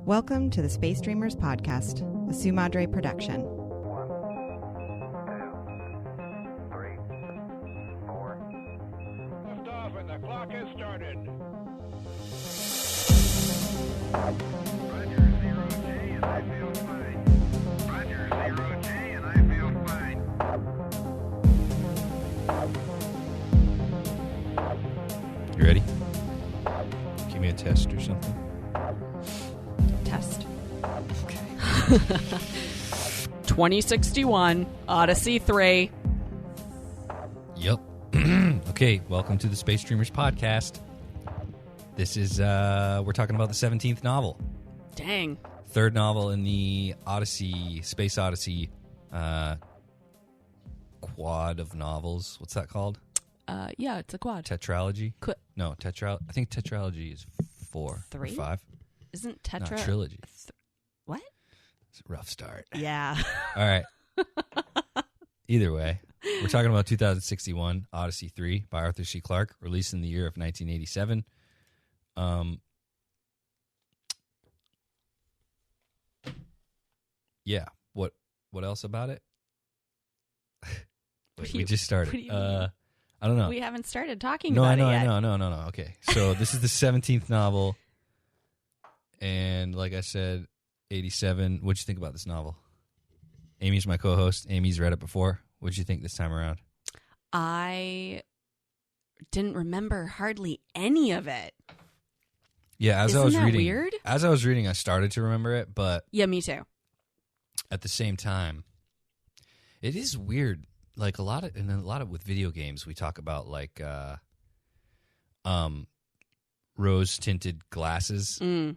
Welcome to the Space Dreamers podcast, a Sue Madre production. 1, 2, 3, 4. Lift off and the clock has started. Roger, 0J, and I feel fine. Roger, 0J, and I feel fine. You ready? Give me a test or something. Test. 2061, Odyssey 3. Yep. Okay, welcome to the Space Dreamers podcast. This is, we're talking about the 17th novel. Dang. Third novel in the Odyssey, Space Odyssey quad of novels. What's that called? Yeah, it's a quad. Tetralogy? No, I think tetralogy is 4 3? or 5. Isn't tetra... Not trilogy. What? It's a rough start. Yeah. All right. Either way, we're talking about 2061 Odyssey 3 by Arthur C. Clarke, released in the year of 1987. Yeah. What else about it? Wait, we just started. What do you mean? I don't know. We haven't started talking No, about I know, it yet. I know. No. Okay. So this is the 17th novel. And like I said, 87. What'd you think about this novel? Amy's my co-host. Amy's read it before. What'd you think this time around? I didn't remember hardly any of it. Yeah, as Isn't I was that reading, weird? As I was reading, I started to remember it, but Yeah, me too. at the same time, it is weird. Like a lot of with video games, we talk about like rose tinted glasses. Mm.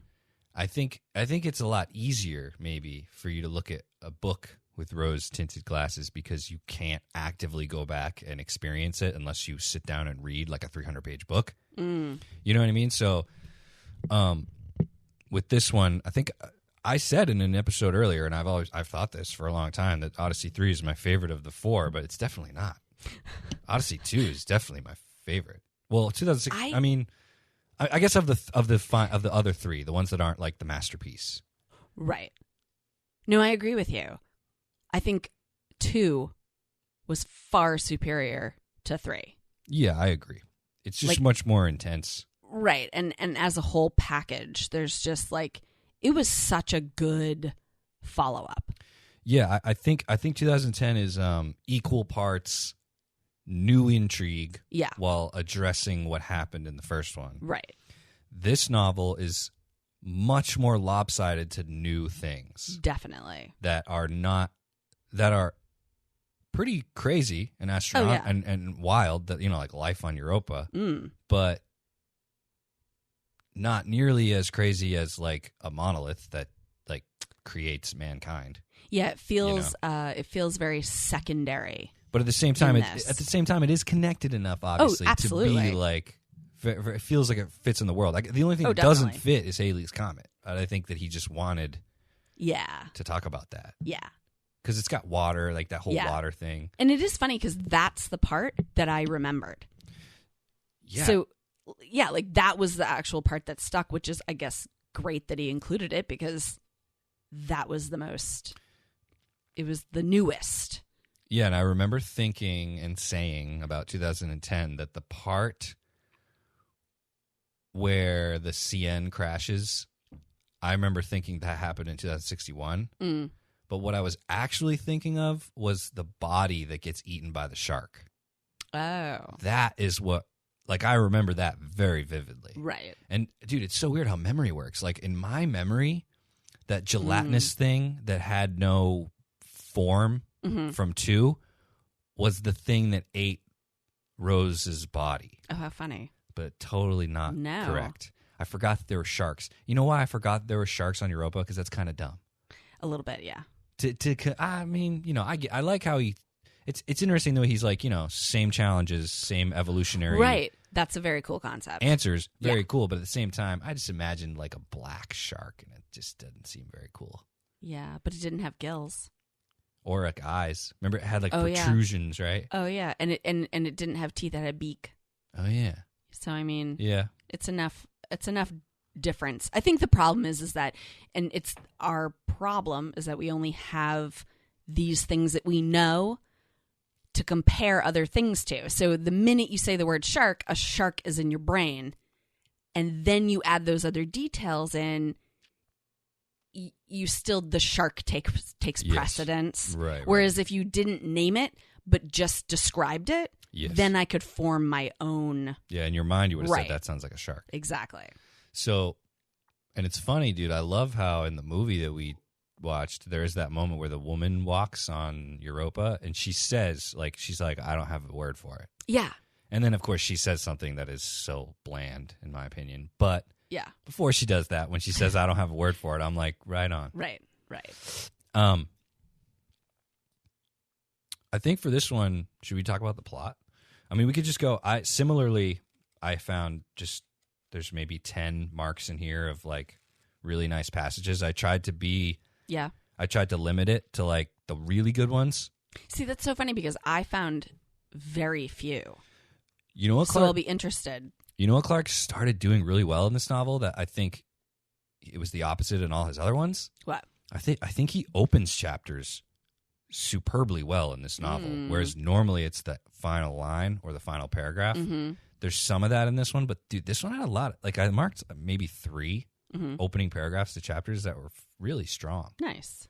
I think it's a lot easier maybe for you to look at a book with rose tinted glasses because you can't actively go back and experience it unless you sit down and read like a 300-page book. Mm. You know what I mean? So with this one, I think I said in an episode earlier, and I've thought this for a long time, that Odyssey 3 is my favorite of the 4, but it's definitely not. Odyssey 2 is definitely my favorite. Well, 2006. I guess of the other 3, the ones that aren't like the masterpiece. Right. No, I agree with you. I think 2 was far superior to 3. Yeah, I agree. It's just Like- much more intense. Right. And as a whole package, there's just like, it was such a good follow-up. Yeah, I think 2010 is equal parts new intrigue, Yeah. while addressing what happened in the first one. Right. This novel is much more lopsided to new things Definitely. that are pretty crazy and and wild, that like life on Europa, but not nearly as crazy as like a monolith that like creates mankind. Yeah, it feels very secondary. But at the same time, In it is connected enough, obviously, to absolutely. be like. It feels like it fits in the world. Like the only thing that definitely. doesn't fit is Halley's Comet. I think that he just wanted Yeah. to talk about that Yeah. because it's got water, like that whole Yeah. water thing. And it is funny because that's the part that I remembered. Yeah. So, yeah, like that was the actual part that stuck, which is, I guess, great that he included it because that was it was the newest. Yeah, and I remember thinking and saying about 2010 that the part where the CN crashes, I remember thinking that happened in 2061. Mm. But what I was actually thinking of was the body that gets eaten by the shark. Oh. That is what, like, I remember that very vividly. Right. And, dude, it's so weird how memory works. Like, in my memory, that gelatinous thing that had no form from 2 was the thing that ate Rose's body. Oh, how funny. But totally not No. correct. I forgot that there were sharks. You know why I forgot there were sharks on Europa? Because that's kind of dumb. A little bit, yeah. I mean, I like how it's interesting the way he's like, same challenges, same evolutionary Right. That's a very cool concept. answers, very Yeah. cool. But at the same time, I just imagined like a black shark, and it just doesn't seem very cool. Yeah, but it didn't have gills. Or like eyes. Remember, it had like Oh, yeah. protrusions, right? Oh, yeah. And it didn't have teeth that had a beak. Oh yeah, So, I mean, yeah. it's enough difference. I think the problem is that, and it's our problem, is that we only have these things that we know to compare other things to. So the minute you say the word shark, a shark is in your brain, and then you add those other details in, you still, the shark takes precedence. Right. Whereas if you didn't name it, but just described it, then I could form my own. Yeah, in your mind, you would have said that sounds like a shark. Exactly. So, and it's funny, dude. I love how in the movie that we watched, there is that moment where the woman walks on Europa and she says, like, she's like, I don't have a word for it. Yeah. And then, of course, she says something that is so bland, in my opinion. But yeah, before she does that, when she says, I don't have a word for it, I'm like, right on. Right. I think for this one, should we talk about the plot? I mean, we could just go. I found just there's maybe 10 marks in here of like really nice passages. I tried to limit it to like the really good ones. See, that's so funny because I found very few. You know what, so Clarke? I'll be interested. You know what Clarke started doing really well in this novel that I think it was the opposite in all his other ones? What? I think he opens chapters superbly well in this novel, whereas normally it's the final line or the final paragraph. Mm-hmm. There's some of that in this one, but dude, this one had a lot. Like I marked maybe 3 opening paragraphs to chapters that were really strong. Nice.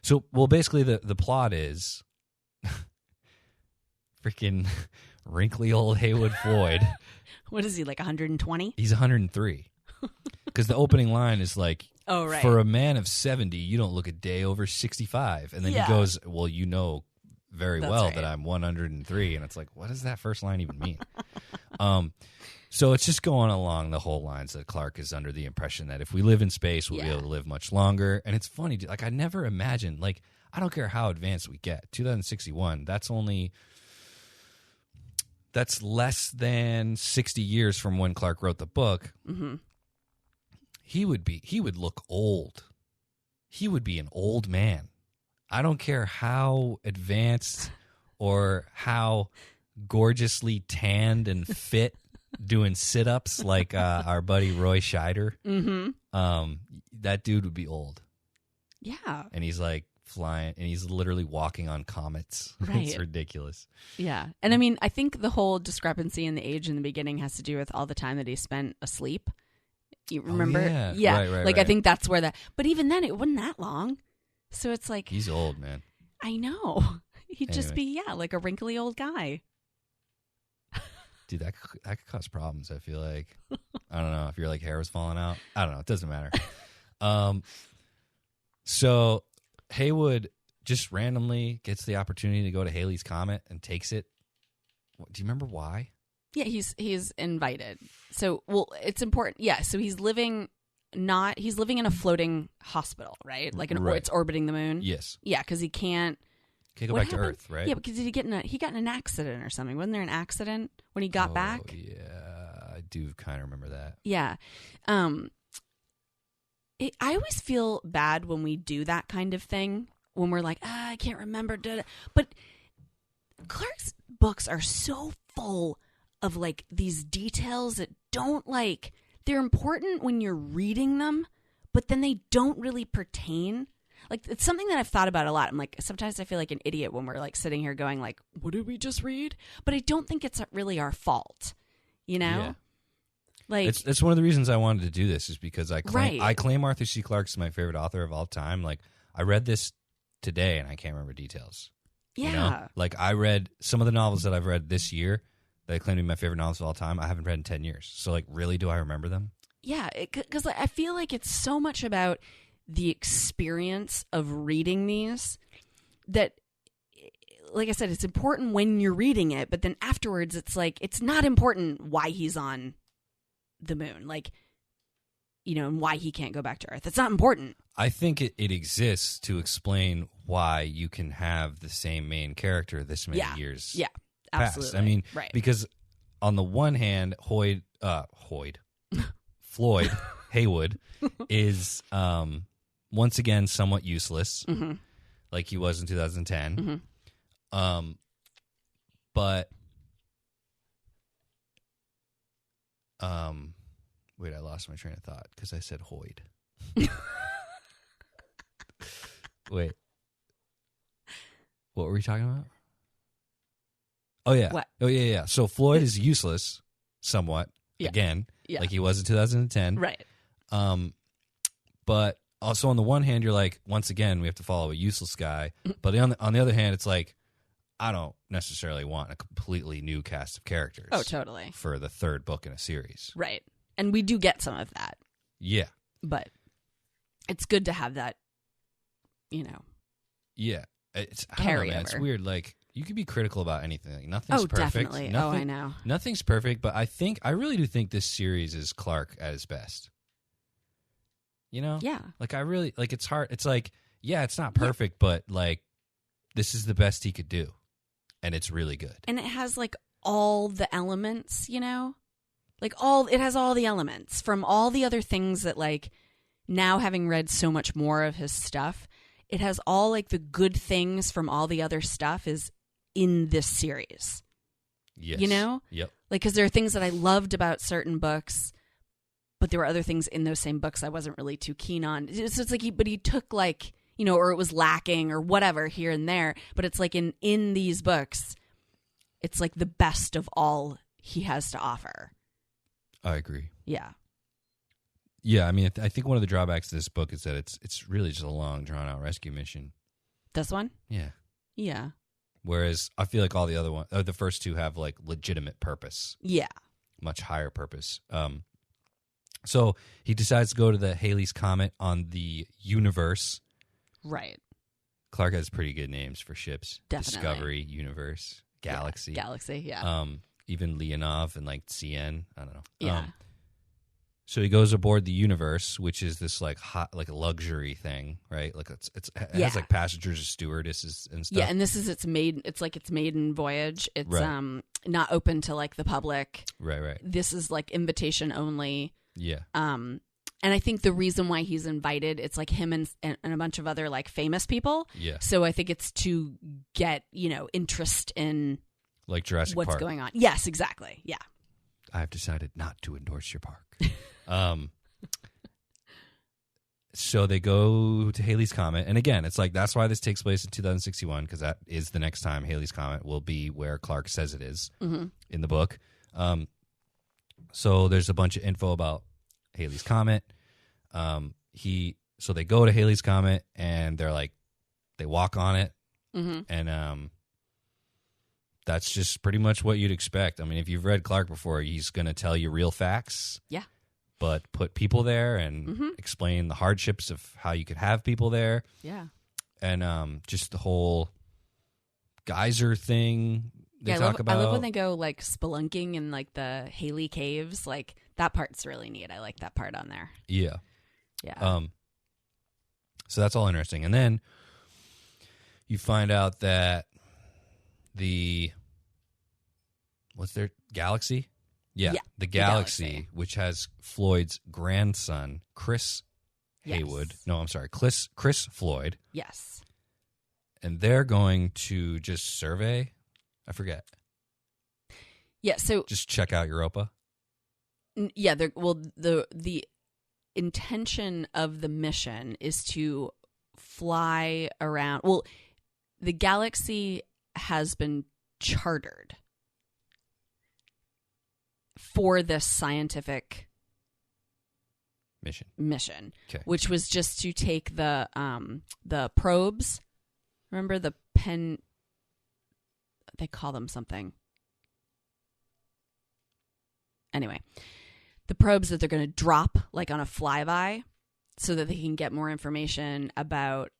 So basically the plot is freaking wrinkly old Haywood Floyd. What is he, like 120? He's 103. Because the opening line is like, oh, right. For a man of 70, you don't look a day over 65. And then he goes, well, you know very well that I'm 103. And it's like, what does that first line even mean? So it's just going along the whole lines that Clarke is under the impression that if we live in space, we'll be able to live much longer. And it's funny, like I never imagined, like I don't care how advanced we get. 2061, that's less than 60 years from when Clarke wrote the book. Mm-hmm. He would look old. He would be an old man. I don't care how advanced or how gorgeously tanned and fit doing sit-ups like our buddy Roy Scheider. Mm-hmm. That dude would be old. Yeah. And he's like flying, and he's literally walking on comets. Right. It's ridiculous. Yeah. And I mean, I think the whole discrepancy in the age in the beginning has to do with all the time that he spent asleep. You remember? Oh, yeah. Right, like right. I think that's where but even then it wasn't that long. So it's like, he's old, man. I know. He'd just be, like a wrinkly old guy. Dude, that could cause problems, I feel like. I don't know. If your like hair was falling out. I don't know. It doesn't matter. So Haywood just randomly gets the opportunity to go to Halley's Comet and takes it. Do you remember why? Yeah, he's invited. So, it's important. Yeah, so he's living in a floating hospital, right? Like it's orbiting the moon. Yes. Yeah, because he can't go back to Earth, right? Yeah, because he got in an accident or something. Wasn't there an accident when he got back? Yeah, I do kind of remember that. Yeah. I always feel bad when we do that kind of thing, when we're like, I can't remember. But Clarke's books are so full of like these details that don't they're important when you're reading them, but then they don't really pertain. Like it's something that I've thought about a lot. I'm like, sometimes I feel like an idiot when we're like sitting here going like, what did we just read? But I don't think it's really our fault, you know? Yeah. Like it's one of the reasons I wanted to do this is because I claim Arthur C. Clarke is my favorite author of all time. Like I read this today and I can't remember details. Yeah. You know? Like I read some of the novels that I've read this year that I claim to be my favorite novels of all time. I haven't read in 10 years. So like, really, do I remember them? Yeah. Because I feel like it's so much about the experience of reading these that, like I said, it's important when you're reading it, but then afterwards it's like, it's not important why he's on the moon, like, you know, and why he can't go back to Earth. It's not important. I think it exists to explain why you can have the same main character this many years. Yeah, absolutely. Past. I mean, right. Because on the one hand, Floyd Haywood is once again somewhat useless, like he was in 2010. But Wait, I lost my train of thought because I said Hoyd. Wait. What were we talking about? Oh, yeah. What? Oh, yeah. So Floyd is useless somewhat, again, like he was in 2010. Right. But also on the one hand, you're like, once again, we have to follow a useless guy. But on the other hand, it's like, I don't necessarily want a completely new cast of characters. Oh, totally. For the third book in a series. Right. And we do get some of that. Yeah. But it's good to have that, Yeah. I don't know, man. It's weird. Like, you could be critical about anything. Like, nothing's perfect. Definitely. I know. Nothing's perfect, but I really do think this series is Clarke at his best. Yeah. Like, I really, like, it's hard. It's like, yeah, it's not perfect, but, like, this is the best he could do. And it's really good. And it has, like, all the elements, Like, it has all the elements from all the other things that, like, now having read so much more of his stuff, it has all, like, the good things from all the other stuff is in this series. Yes. Yep. Like, because there are things that I loved about certain books, but there were other things in those same books I wasn't really too keen on. So it's like, he took, like, or it was lacking or whatever here and there. But it's like in these books, it's like the best of all he has to offer. I agree. Yeah. Yeah, I mean, I think one of the drawbacks of this book is that it's really just a long, drawn-out rescue mission. This one? Yeah. Yeah. Whereas I feel like all the other the first two have, like, legitimate purpose. Yeah. Much higher purpose. So he decides to go to the Halley's Comet on the Universe. Right. Clarke has pretty good names for ships. Definitely. Discovery, Universe, Galaxy. Yeah, Galaxy, yeah. Even Leonov and, like, CN. I don't know. Yeah. So he goes aboard the Universe, which is this, like, hot, like, luxury thing, right? Like, it has, like, passengers and stewardesses and stuff. Yeah, and this is its maiden voyage. It's right. Not open to, like, the public. Right. This is, like, invitation only. Yeah. And I think the reason why he's invited, it's like him and a bunch of other, like, famous people. Yeah. So I think it's to get, interest in, like, Jurassic what's Park. going on. Yes, exactly. Yeah. I've decided not to endorse your park. So they go to Halley's Comet. And again, it's like, that's why this takes place in 2061, because that is the next time Halley's Comet will be where Clarke says it is in the book. So there's a bunch of info about Halley's Comet. So they go to Halley's Comet and they're like, they walk on it. And that's just pretty much what you'd expect. I mean, if you've read Clarke before, he's going to tell you real facts. Yeah. But put people there and explain the hardships of how you could have people there. Yeah. And just the whole geyser thing they talk about. I love when they go, like, spelunking in, like, the Halley caves. Like, that part's really neat. I like that part on there. Yeah. Yeah. So that's all interesting. And then you find out that what's their Galaxy? Yeah, the Galaxy, which has Floyd's grandson, Chris Haywood. Yes. No, I'm sorry, Chris Floyd. Yes. And they're going to just survey. I forget. Yeah. So just check out Europa. Yeah. The intention of the mission is to fly around. Well, the Galaxy has been chartered for this scientific mission, okay. Which was just to take the probes. Remember the pen? They call them something. Anyway, the probes that they're going to drop, like, on a flyby, so that they can get more information about.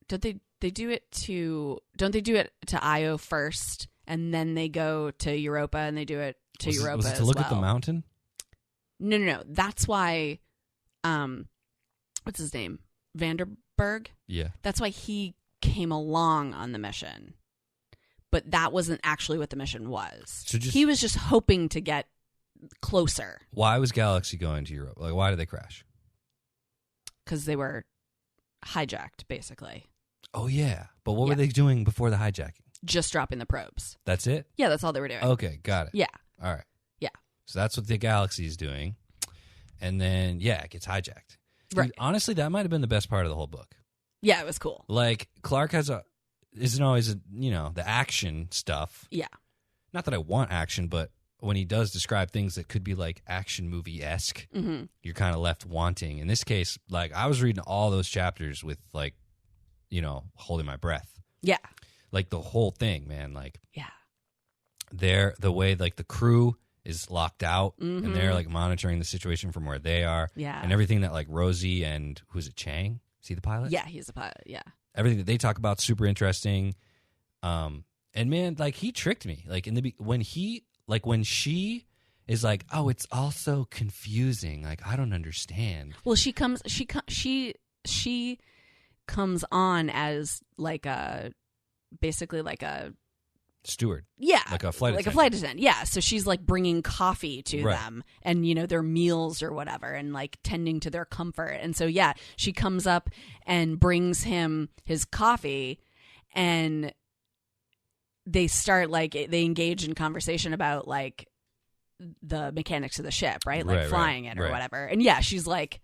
Don't they do it to Io first, and then they go to Europa, and they do it to Europa was it to as look well. at the mountain? No. That's why. What's his name? Vanderberg. Yeah. That's why he came along on the mission, but that wasn't actually what the mission was. So he was just hoping to get closer. Why was Galaxy going to Europe? Like, why did they crash? Because they were hijacked, basically. Oh, yeah. But what were they doing before the hijacking? Just dropping the probes. That's it? Yeah, that's all they were doing. Okay, got it. Yeah. All right. Yeah. So that's what the Galaxy is doing. and then it gets hijacked. Right. Dude, honestly, that might have been the best part of the whole book. Yeah, it was cool. Like Clarke isn't always the action stuff. Yeah. Not that I want action, but when he does describe things that could be like action movie-esque, you're kind of left wanting. In this case, like I was reading all those chapters with like, holding my breath. Yeah. Like the whole thing, man. Like yeah. the way like the crew is locked out and they're like monitoring the situation from where they are. Yeah. And everything that like Rosie and who's it, Chang? Is he the pilot? Yeah, he's a pilot. Yeah. Everything that they talk about super interesting. And man, like he tricked me. Like when she is like, oh, it's all so confusing. Like I don't understand. Well, she comes on as like basically like a steward. Yeah. Like a flight attendant. Like a flight attendant. Yeah. So she's like bringing coffee to Right. them and, their meals or whatever and like tending to their comfort. And so, yeah, she comes up and brings him his coffee and they start like, they engage in conversation about like the mechanics of the ship, right? Like Right, flying right, it or right. whatever. And yeah, she's like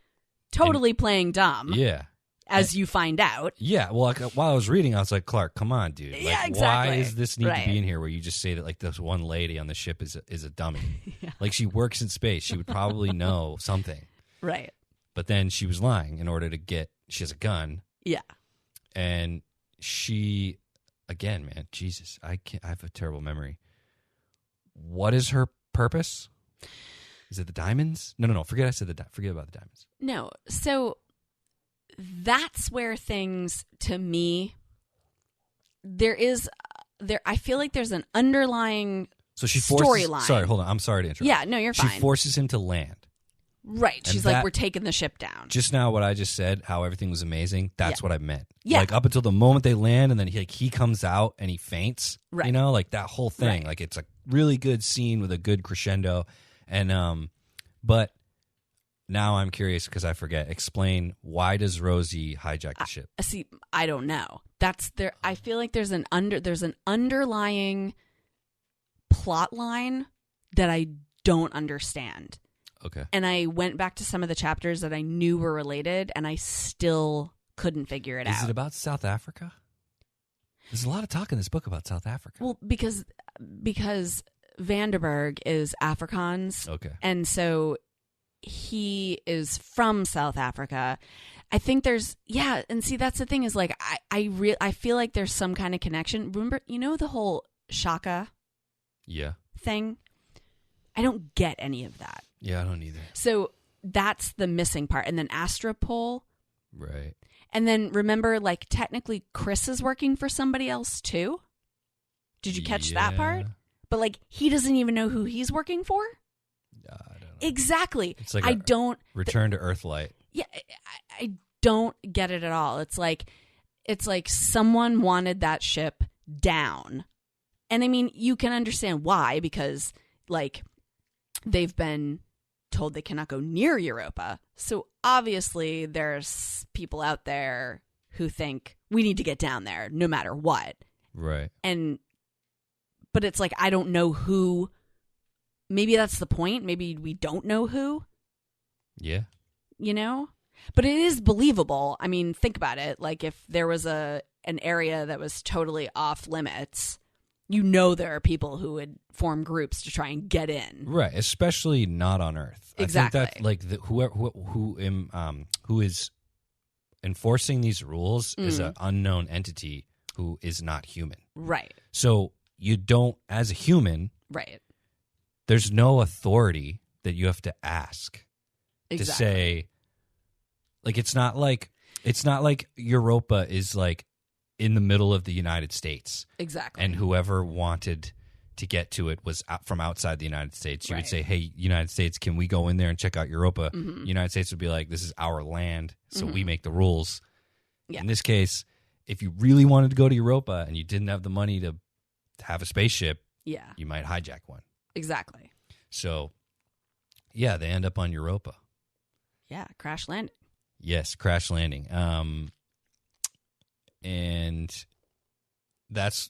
totally playing dumb. Yeah. As you find out. Yeah, well, like, while I was reading, I was like, Clarke, come on, dude. Like, Yeah, exactly. Why is this need Right. to be in here where you just say that, like, this one lady on the ship is a dummy? Yeah. Like, she works in space. She would probably know something. Right. But then she was lying in order to she has a gun. Yeah. And she, again, man, Jesus, I have a terrible memory. What is her purpose? Is it the diamonds? No. Forget about the diamonds. No. So that's where things, to me, I feel like there's an underlying So she forces storyline. Sorry, hold on. I'm sorry to interrupt. Yeah, no, you're fine. She forces him to land. Right. And She's like, that- we're taking the ship down. Just now, what I just said, how everything was amazing, that's what I meant. Yeah. Like, up until the moment they land, and then he comes out and he faints, Right. like, that whole thing. Right. Like, it's a really good scene with a good crescendo. And, but now I'm curious because I forget. Explain, why does Rosie hijack the ship? See, I don't know. That's there. I feel like there's an underlying plot line that I don't understand. Okay. And I went back to some of the chapters that I knew were related, and I still couldn't figure it out. Is it about South Africa? There's a lot of talk in this book about South Africa. Well, because Vanderberg is Afrikaans, Okay. and so he is from South Africa. I think there's and see, that's the thing is like I feel like there's some kind of connection. Remember, the whole Shaka Yeah. thing? I don't get any of that. Yeah, I don't either. So that's the missing part. And then Astropol. Right. And then remember, like, technically Chris is working for somebody else too. Did you catch that part? Yeah. But like, he doesn't even know who he's working for. I don't know. Exactly. It's like I don't. Return to Earthlight. Yeah, I don't get it at all. It's like someone wanted that ship down. And I mean, you can understand why, because like they've been told they cannot go near Europa. So obviously there's people out there who think we need to get down there no matter what. Right. But it's like, I don't know who. Maybe that's the point. Maybe we don't know who. Yeah. But it is believable. I mean, think about it. Like, if there was an area that was totally off limits, there are people who would form groups to try and get in. Right, especially not on Earth. Exactly. I think that like who is enforcing these rules is an unknown entity who is not human. Right. So you don't, as a human, Right. there's no authority that you have to ask to say. Like, it's not like Europa is like in the middle of the United States. Exactly. And whoever wanted to get to it was from outside the United States. You would say, hey, United States, can we go in there and check out Europa? Mm-hmm. United States would be like, this is our land, so we make the rules. Yeah. In this case, if you really wanted to go to Europa and you didn't have the money to have a spaceship, Yeah. you might hijack one. Exactly. So, yeah, they end up on Europa. Yeah. Crash landing. Yes, crash landing. And that's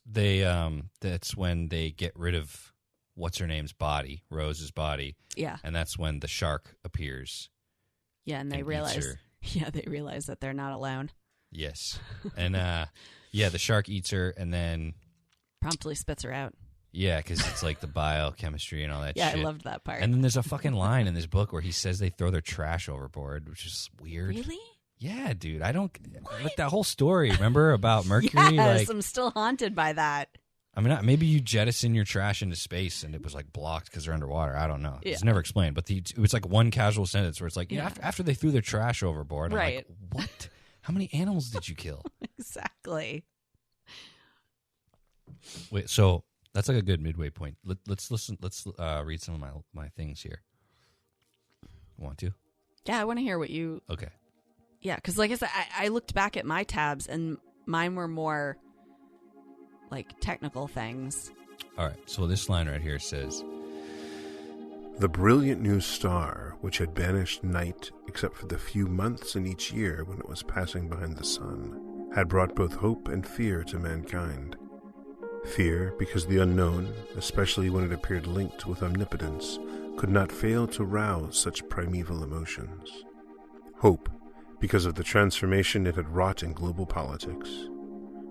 when they get rid of what's her name's body, Rose's body, Yeah. and that's when the shark appears. Yeah, and they and realize. eats her. Yeah, they realize that they're not alone. Yes. And, the shark eats her, and then, Promptly spits her out. yeah, because it's like the biochemistry and all that Yeah, shit. I loved that part. And then there's a fucking line in this book where he says they throw their trash overboard, which is weird. Really? Yeah, dude. I don't like that whole story. Remember about Mercury? Yes, Like, I'm still haunted by that. I mean, maybe you jettison your trash into space and it was like blocked because they're underwater. I don't know. Yeah. It's never explained. But it was like one casual sentence where it's like, Yeah. after they threw their trash overboard, I'm Right. like, what? How many animals did you kill? Exactly. Wait, so that's like a good midway point. Let's listen. Let's read some of my things here. Want to? Yeah, I want to hear what you. Okay. Yeah, because like I said, I looked back at my tabs and mine were more like technical things. All right. So this line right here says, The brilliant new star, which had banished night except for the few months in each year when it was passing behind the sun, had brought both hope and fear to mankind. Fear, because the unknown, especially when it appeared linked with omnipotence, could not fail to rouse such primeval emotions. Hope, because of the transformation it had wrought in global politics.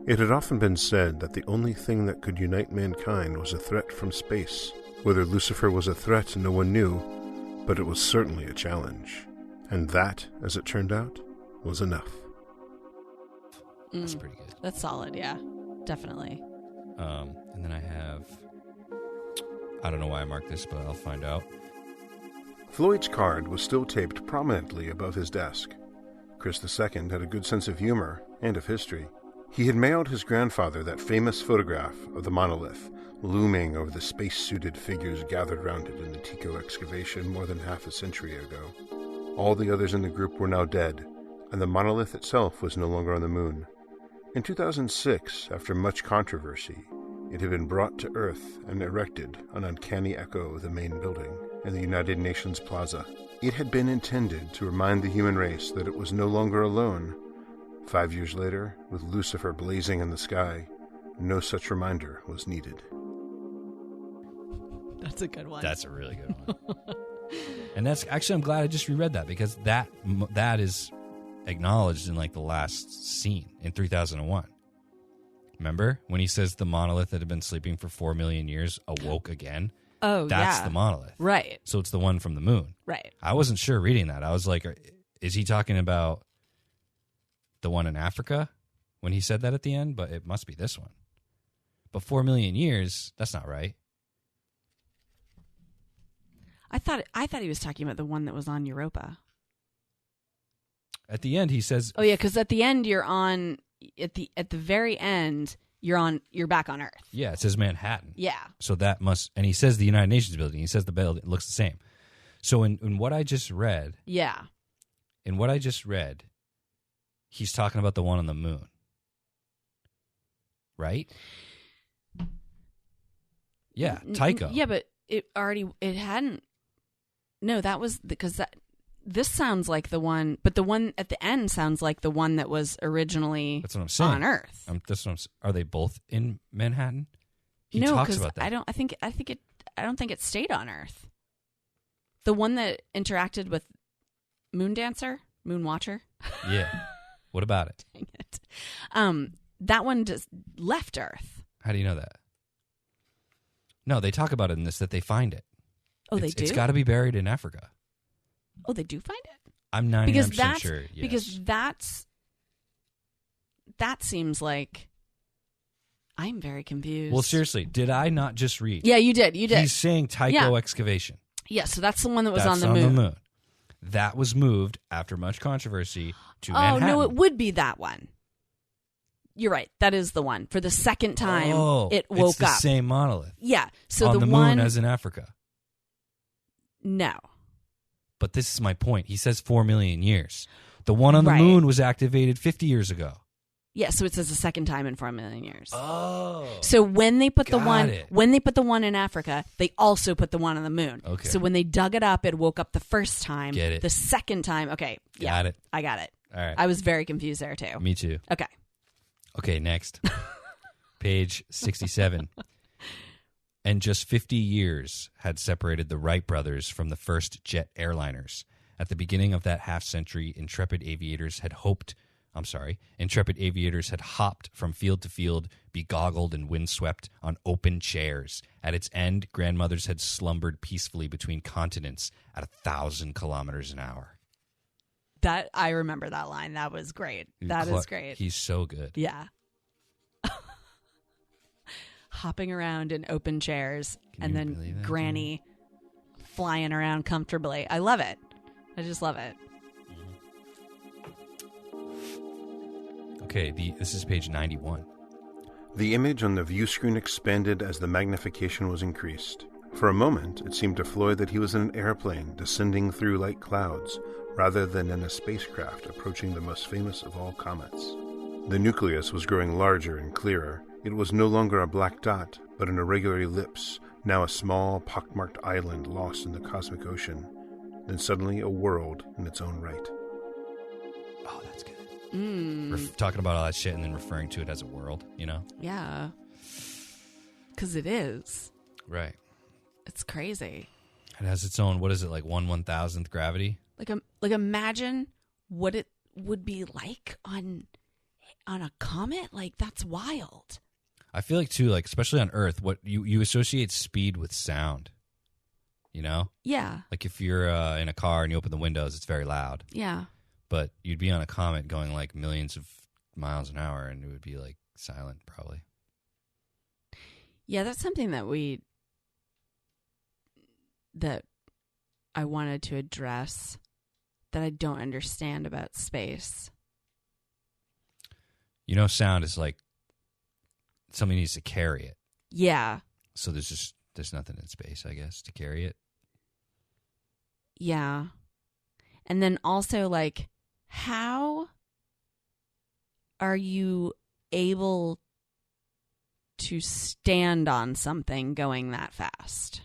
It had often been said that the only thing that could unite mankind was a threat from space. Whether Lucifer was a threat, no one knew, but it was certainly a challenge. And that, as it turned out, was enough. that's pretty good. That's solid, yeah. Definitely. And then I don't know why I marked this, but I'll find out. Floyd's card was still taped prominently above his desk. Chris II had a good sense of humor and of history. He had mailed his grandfather that famous photograph of the monolith, looming over the space-suited figures gathered around it in the Tico excavation more than half a century ago. All the others in the group were now dead, and the monolith itself was no longer on the moon. In 2006, after much controversy, it had been brought to Earth and erected, an uncanny echo of the main building, in the United Nations Plaza. It had been intended to remind the human race that it was no longer alone. 5 years later, with Lucifer blazing in the sky, no such reminder was needed. That's a good one. That's a really good one. And that's actually, I'm glad I just reread that because that is acknowledged in like the last scene in 3001. Remember when he says the monolith that had been sleeping for 4 million years awoke again? Oh, That's yeah. the monolith. Right. So it's the one from the moon. Right. I wasn't sure reading that. I was like, is he talking about the one in Africa when he said that at the end? But it must be this one. But 4 million years, that's not right. I thought he was talking about the one that was on Europa. At the end, he says, Oh yeah, because at the end you're on at the very end you're back on Earth. yeah, it says Manhattan. Yeah. So that must, and he says the United Nations building. He says the building looks the same. So in what I just read, Yeah. he's talking about the one on the moon, right? Yeah, Tycho. Yeah, but it hadn't. No, that was because this sounds like the one, but the one at the end sounds like the one that was originally That's what I'm saying. on Earth. Are they both in Manhattan? He No, talks because about that. I don't think it stayed on Earth. The one that interacted with Moon Watcher. Yeah. What about it? Dang it. That one just left Earth. How do you know that? No, they talk about it in this that they find it. Oh, they do? It's got to be buried in Africa. Oh, they do find it? I'm 99% sure. Yes. Because that seems like I'm very confused. Well, seriously, did I not just read? Yeah, you did. He's saying Tycho excavation. Yeah, so that's the one that was That's on the moon. That was moved after much controversy to Oh, Manhattan. no, it would be that one. You're right. That is the one. For the second time, it woke it's the up. same monolith. Yeah. So on the moon one as in Africa. No. But this is my point. He says 4 million years. The one on the Right. moon was activated 50 years ago. Yeah, so it says the second time in 4 million years. Oh. So when they put Got it. when they put the one in Africa, they also put the one on the moon. Okay. So when they dug it up, it woke up the first time. Get it. The second time, okay. Yeah, Got it. I got it. All right. I was very confused there too. Me too. Okay. Okay, next. Page 67. And just 50 years had separated the Wright brothers from the first jet airliners, At the beginning of that half-century, intrepid aviators had hopped from field to field, begoggled and windswept on open chairs. At its end, grandmothers had slumbered peacefully between continents at 1,000 kilometers an hour. That I remember that line. That was great. That is great. He's so good. Yeah. Hopping around in open chairs and then Granny flying around comfortably. I love it. I just love it. Okay, this is page 91. The image on the view screen expanded as the magnification was increased. For a moment, it seemed to Floyd that he was in an airplane descending through light clouds, rather than in a spacecraft approaching the most famous of all comets. The nucleus was growing larger and clearer. It was no longer a black dot, but an irregular ellipse, now a small, pockmarked island lost in the cosmic ocean, then suddenly a world in its own right. Oh, that's good. We're talking about all that shit and then referring to it as a world, you know? Yeah. Because it is. Right. It's crazy. It has its own, what is it, like 1/1000th gravity? Like imagine what it would be like on a comet. Like, that's wild. I feel like, too, like, especially on Earth, what you associate speed with sound, you know? Yeah. Like, if you're in a car and you open the windows, it's very loud. Yeah. But you'd be on a comet going, like, millions of miles an hour, and it would be, like, silent, probably. Yeah, that's something that I wanted to address that I don't understand about space. You know, sound is like somebody needs to carry it. Yeah. So there's nothing in space, I guess, to carry it. Yeah. And then also, like, how are you able to stand on something going that fast?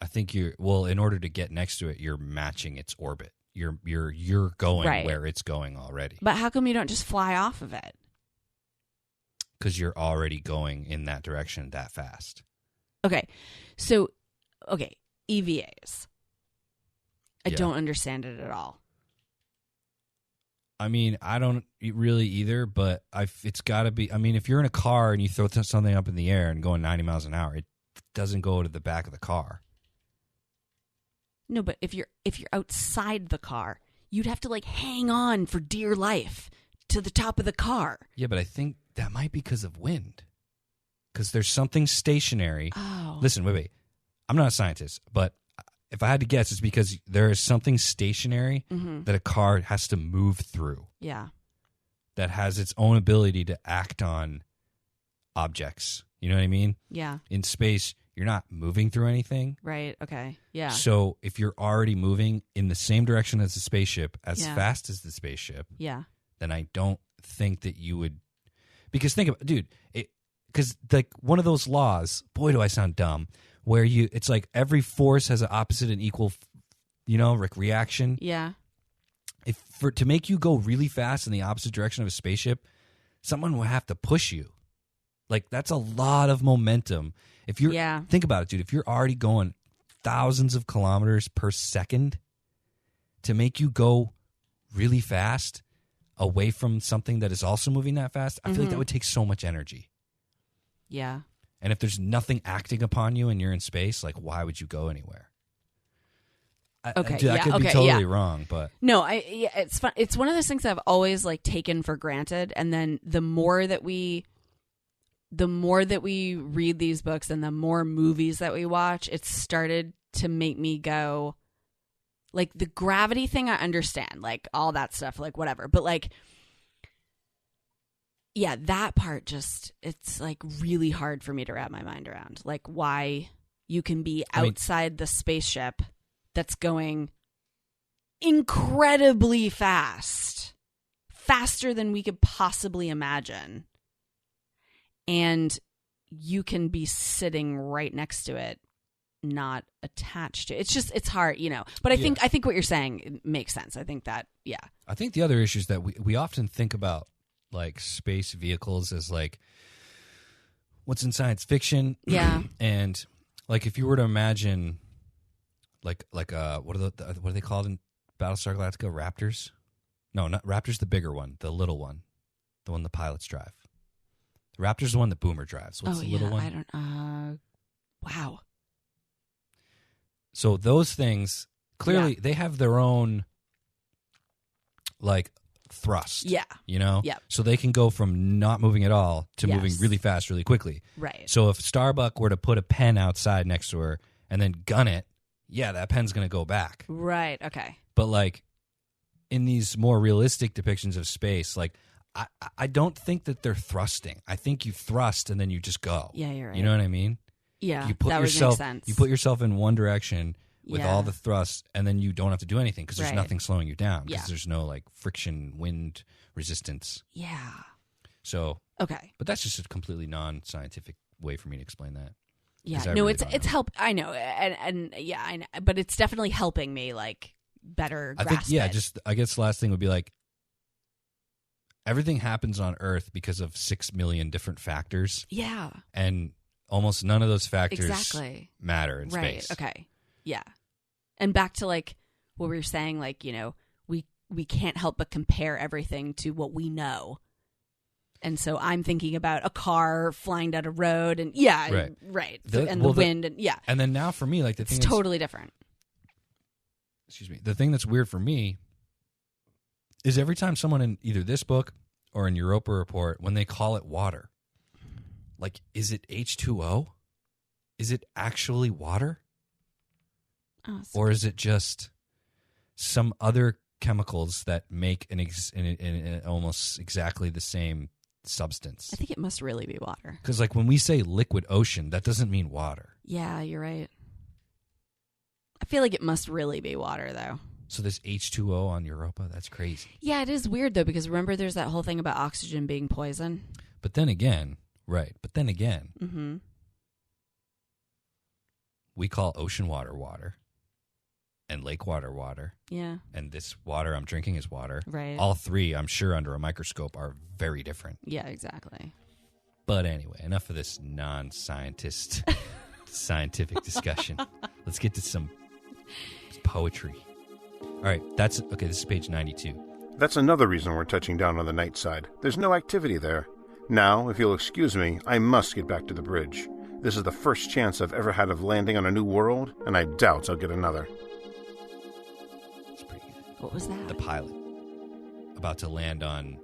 I think in order to get next to it, you're matching its orbit. You're going right where it's going already. But how come you don't just fly off of it? Because you're already going in that direction that fast. Okay. So, EVAs. I Yeah. don't understand it at all. I mean, I don't really either, but it's got to be. I mean, if you're in a car and you throw something up in the air and going 90 miles an hour, it doesn't go to the back of the car. No, but if you're outside the car, you'd have to, like, hang on for dear life to the top of the car. Yeah, but I think that might be because of wind. Because there's something stationary. Oh. Listen, wait. I'm not a scientist, but if I had to guess, it's because there is something stationary that a car has to move through. Yeah. That has its own ability to act on objects. You know what I mean? Yeah. In space, you're not moving through anything. Right. Okay. Yeah. So if you're already moving in the same direction as the spaceship, as Yeah. fast as the spaceship, Yeah. then I don't think that you would. Because think about, dude, because like one of those laws, boy, do I sound dumb, where it's like every force has an opposite and equal, reaction. Yeah. To make you go really fast in the opposite direction of a spaceship, someone will have to push you. Like, that's a lot of momentum. If you're, think about it, dude. If you're already going thousands of kilometers per second, to make you go really fast away from something that is also moving that fast, I feel like that would take so much energy. Yeah. And if there's nothing acting upon you and you're in space, like, why would you go anywhere? I could be totally wrong, but no, it's fun. It's one of those things I've always, like, taken for granted, and then the more that we read these books and the more movies that we watch, it's started to make me go, like, the gravity thing I understand, like, all that stuff, like, whatever, but, like, yeah, that part just, it's, like, really hard for me to wrap my mind around, like, why you can be outside the spaceship that's going incredibly fast, faster than we could possibly imagine, and you can be sitting right next to it, not attached to it. It's hard, but I think what you're saying makes sense. I think that, yeah. I think the other issue is that we often think about, like, space vehicles as, like, what's in science fiction. Yeah. And, like, if you were to imagine, like what are they called in Battlestar Galactica Raptors? No, not Raptors. The bigger one, the little one, the one the pilots drive. The Raptor's the one that Boomer drives. What's the little one? I don't. Wow. So those things clearly they have their own like thrust. Yeah. You know? Yep. So they can go from not moving at all to moving really fast, really quickly. Right. So if Starbuck were to put a pen outside next to her and then gun it, yeah, that pen's going to go back. Right. Okay. But like in these more realistic depictions of space, like I don't think that they're thrusting. I think you thrust and then you just go. Yeah, you're right. You know what I mean? Yeah, You put that yourself would make sense. you put yourself in one direction with Yeah. all the thrust, and then you don't have to do anything because there's Right. nothing slowing you down because Yeah. there's no like friction, wind resistance. Yeah. So, Okay. but that's just a completely non-scientific way for me to explain that. Yeah. 'Cause I No, really it's don't know. help. I know, and yeah, I know, but it's definitely helping me like better I grasp think it. just I guess the last thing would be like everything happens on Earth because of 6 million different factors, Yeah. and almost none of those factors Exactly. matter in Right. space. Okay. Yeah. And back to like what we were saying, like, you know, we can't help but compare everything to what we know. And so I'm thinking about a car flying down a road and right. And the wind and yeah. And then now for me, like the It's thing that's, totally different. excuse me, the thing that's weird for me is every time someone in either this book or in Europa Report, when they call it water, like, is it H2O? Is it actually water? Oh, Or is it just some other chemicals that make an almost exactly the same substance? I think it must really be water. Because like when we say liquid ocean, that doesn't mean water. Yeah, you're right. I feel like it must really be water though. So there's H2O on Europa? That's crazy. Yeah, it is weird though because remember there's that whole thing about oxygen being poison. But then again, Mm-hmm. we call ocean water water and lake water water. Yeah. And this water I'm drinking is water. Right. All three, I'm sure, under a microscope are very different. Yeah, exactly. But anyway, enough of this non-scientist scientific discussion. Let's get to some poetry. All right, this is page 92. That's another reason we're touching down on the night side. There's no activity there. Now, if you'll excuse me, I must get back to the bridge. This is the first chance I've ever had of landing on a new world, and I doubt I'll get another. It's pretty good. What was that? The pilot about to land on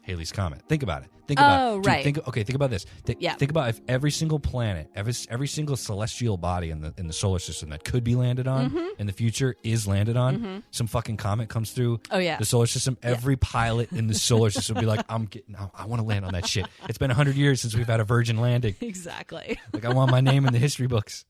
Halley's Comet. Think about it. Think about it. Right. Think about this. Yeah. Think about if every single planet, every single celestial body in the solar system that could be landed on in the future is landed on. Some fucking comet comes through Oh, yeah. the solar system. Every pilot in the solar system will be like, I want to land on that shit. It's been 100 years since we've had a Virgin landing. Exactly. Like, I want my name in the history books.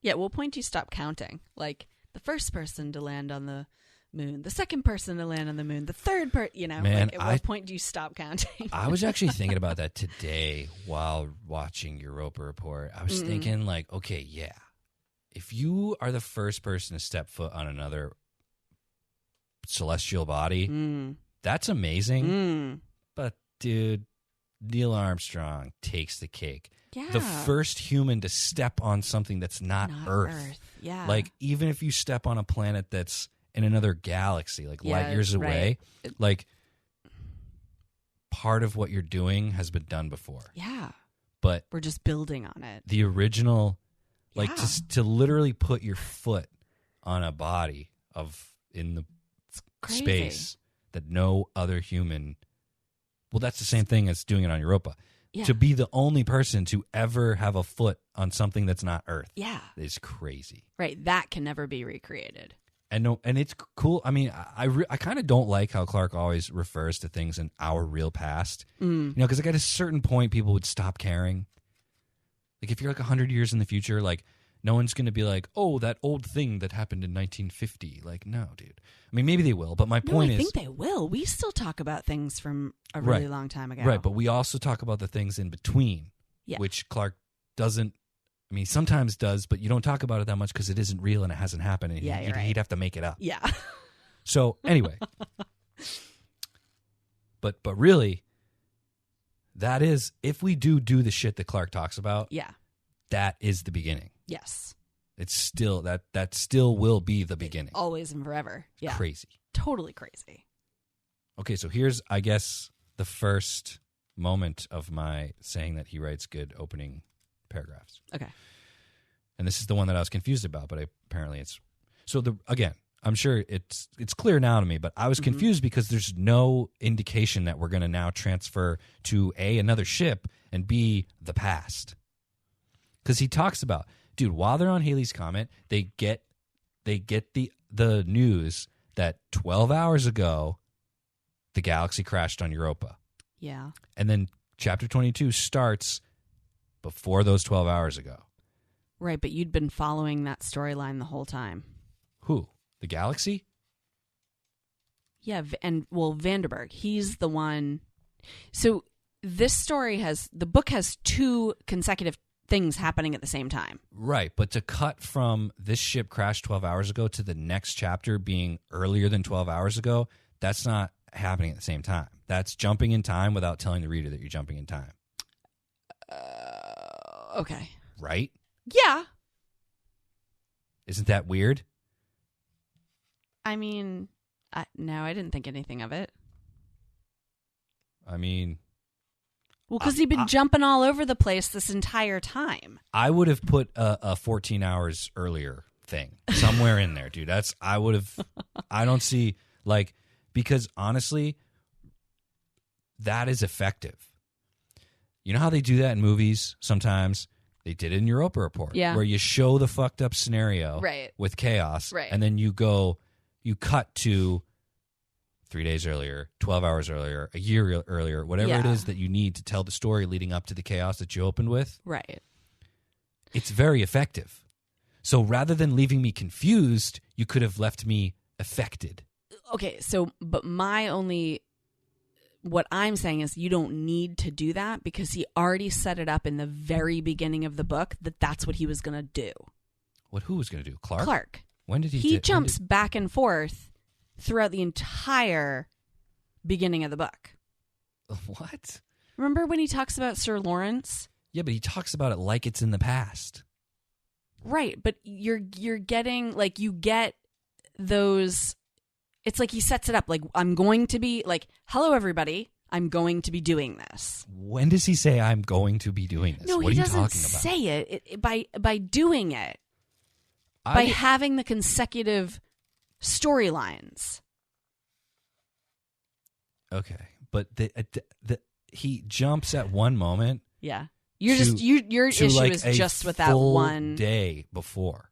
Yeah, at what point do you stop counting? Like the first person to land on the moon, the second person to land on the moon, the third person, Man, like, at what point do you stop counting? I was actually thinking about that today while watching Europa Report. I was thinking, like, okay, yeah, if you are the first person to step foot on another celestial body, that's amazing. But, dude, Neil Armstrong takes the cake. Yeah. The first human to step on something that's not Earth. Yeah. Like, even if you step on a planet that's in another galaxy, like light years away, like part of what you're doing has been done before. Yeah. But we're just building on it. the original, like Yeah. to literally put your foot on a body in the Crazy. space that no other human. Well, that's the same thing as doing it on Europa. Yeah. To be the only person to ever have a foot on something that's not Earth, Yeah. is crazy. Right. That can never be recreated. And it's cool. I mean, I kind of don't like how Clarke always refers to things in our real past. Because like at a certain point, people would stop caring. Like if you're like 100 years in the future, like no one's going to be like, oh, that old thing that happened in 1950. Like, no, dude. I mean, maybe they will, but my point I is, think they will. We still talk about things from a really long time ago. right? But we also talk about the things in between, which Clarke doesn't. I mean, sometimes does, but you don't talk about it that much because it isn't real and it hasn't happened. And Yeah, you're right. he'd have to make it up. Yeah. So anyway, but really, that is if we do the shit that Clarke talks about. Yeah. That is the beginning. Yes. It's still that still will be the beginning. Always and forever. Yeah. Crazy. Totally crazy. Okay, so here's, I guess, the first moment of my saying that he writes good opening paragraphs. Okay. And this is the one that I was confused about, but apparently it's... So, again, I'm sure it's clear now to me, but I was confused because there's no indication that we're going to now transfer to A, another ship, and B, the past. Because he talks about, dude, while they're on Halley's Comet, they get the news that 12 hours ago, the galaxy crashed on Europa. Yeah. And then chapter 22 starts before those 12 hours ago. Right, but you'd been following that storyline the whole time. Who? The galaxy? Yeah, Vanderberg, he's the one. So this story the book has two consecutive things happening at the same time. Right, but to cut from this ship crashed 12 hours ago to the next chapter being earlier than 12 hours ago, that's not happening at the same time. That's jumping in time without telling the reader that you're jumping in time. Okay. Right? Yeah. Isn't that weird? I mean, no, I didn't think anything of it. I mean... Well, because he'd been jumping all over the place this entire time. I would have put a 14 hours earlier thing somewhere in there, dude. I would have... I don't see... Because honestly, that is effective. You know how they do that in movies sometimes? They did it in Europa Report. Yeah. Where you show the fucked up scenario with chaos. Right. And then you cut to 3 days earlier, 12 hours earlier, a year earlier, whatever it is that you need to tell the story leading up to the chaos that you opened with. Right. It's very effective. So rather than leaving me confused, you could have left me affected. Okay, so, but what I'm saying is you don't need to do that because he already set it up in the very beginning of the book that that's what he was going to do. Who was going to do? Clarke? Clarke. When did he... He jumps back and forth throughout the entire beginning of the book. What? Remember when he talks about Sir Lawrence? Yeah, but he talks about it like it's in the past. Right, but you're getting, you get those... It's like he sets it up like, I'm going to be, hello, everybody, I'm going to be doing this. When does he say I'm going to be doing this? No, what he are you doesn't talking about? say it by doing it. By having the consecutive storylines. Okay, but he jumps at one moment. Yeah. Your issue is just with that one day before.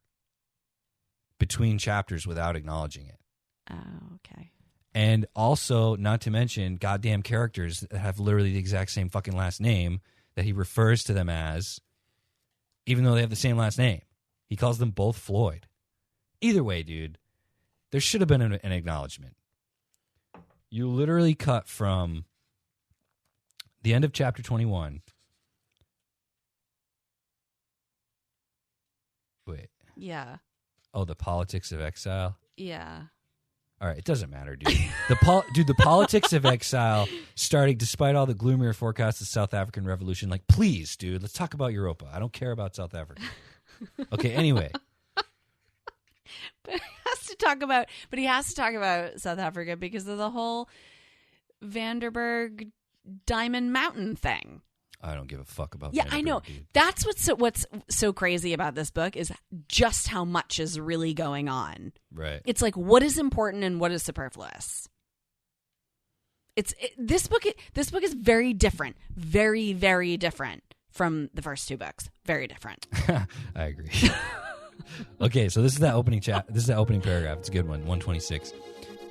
Between chapters without acknowledging it. Oh, okay. And also, not to mention, goddamn characters that have literally the exact same fucking last name that he refers to them as, even though they have the same last name. He calls them both Floyd. Either way, dude, there should have been an acknowledgement. You literally cut from the end of chapter 21. Wait. Yeah. Oh, the politics of exile? Yeah. All right, it doesn't matter, dude. The politics of exile starting despite all the gloomier forecasts of the South African Revolution. Please, dude, let's talk about Europa. I don't care about South Africa. Okay, anyway. But he has to talk about South Africa because of the whole Vanderberg Diamond Mountain thing. I don't give a fuck about Yeah, Vanderberg, I know. dude. That's what's so crazy about this book is just how much is really going on. Right. It's what is important and what is superfluous. This book is very different. Very, very different from the first two books. Very different. I agree. Okay, so this is that opening This is that opening paragraph. It's a good one. 126.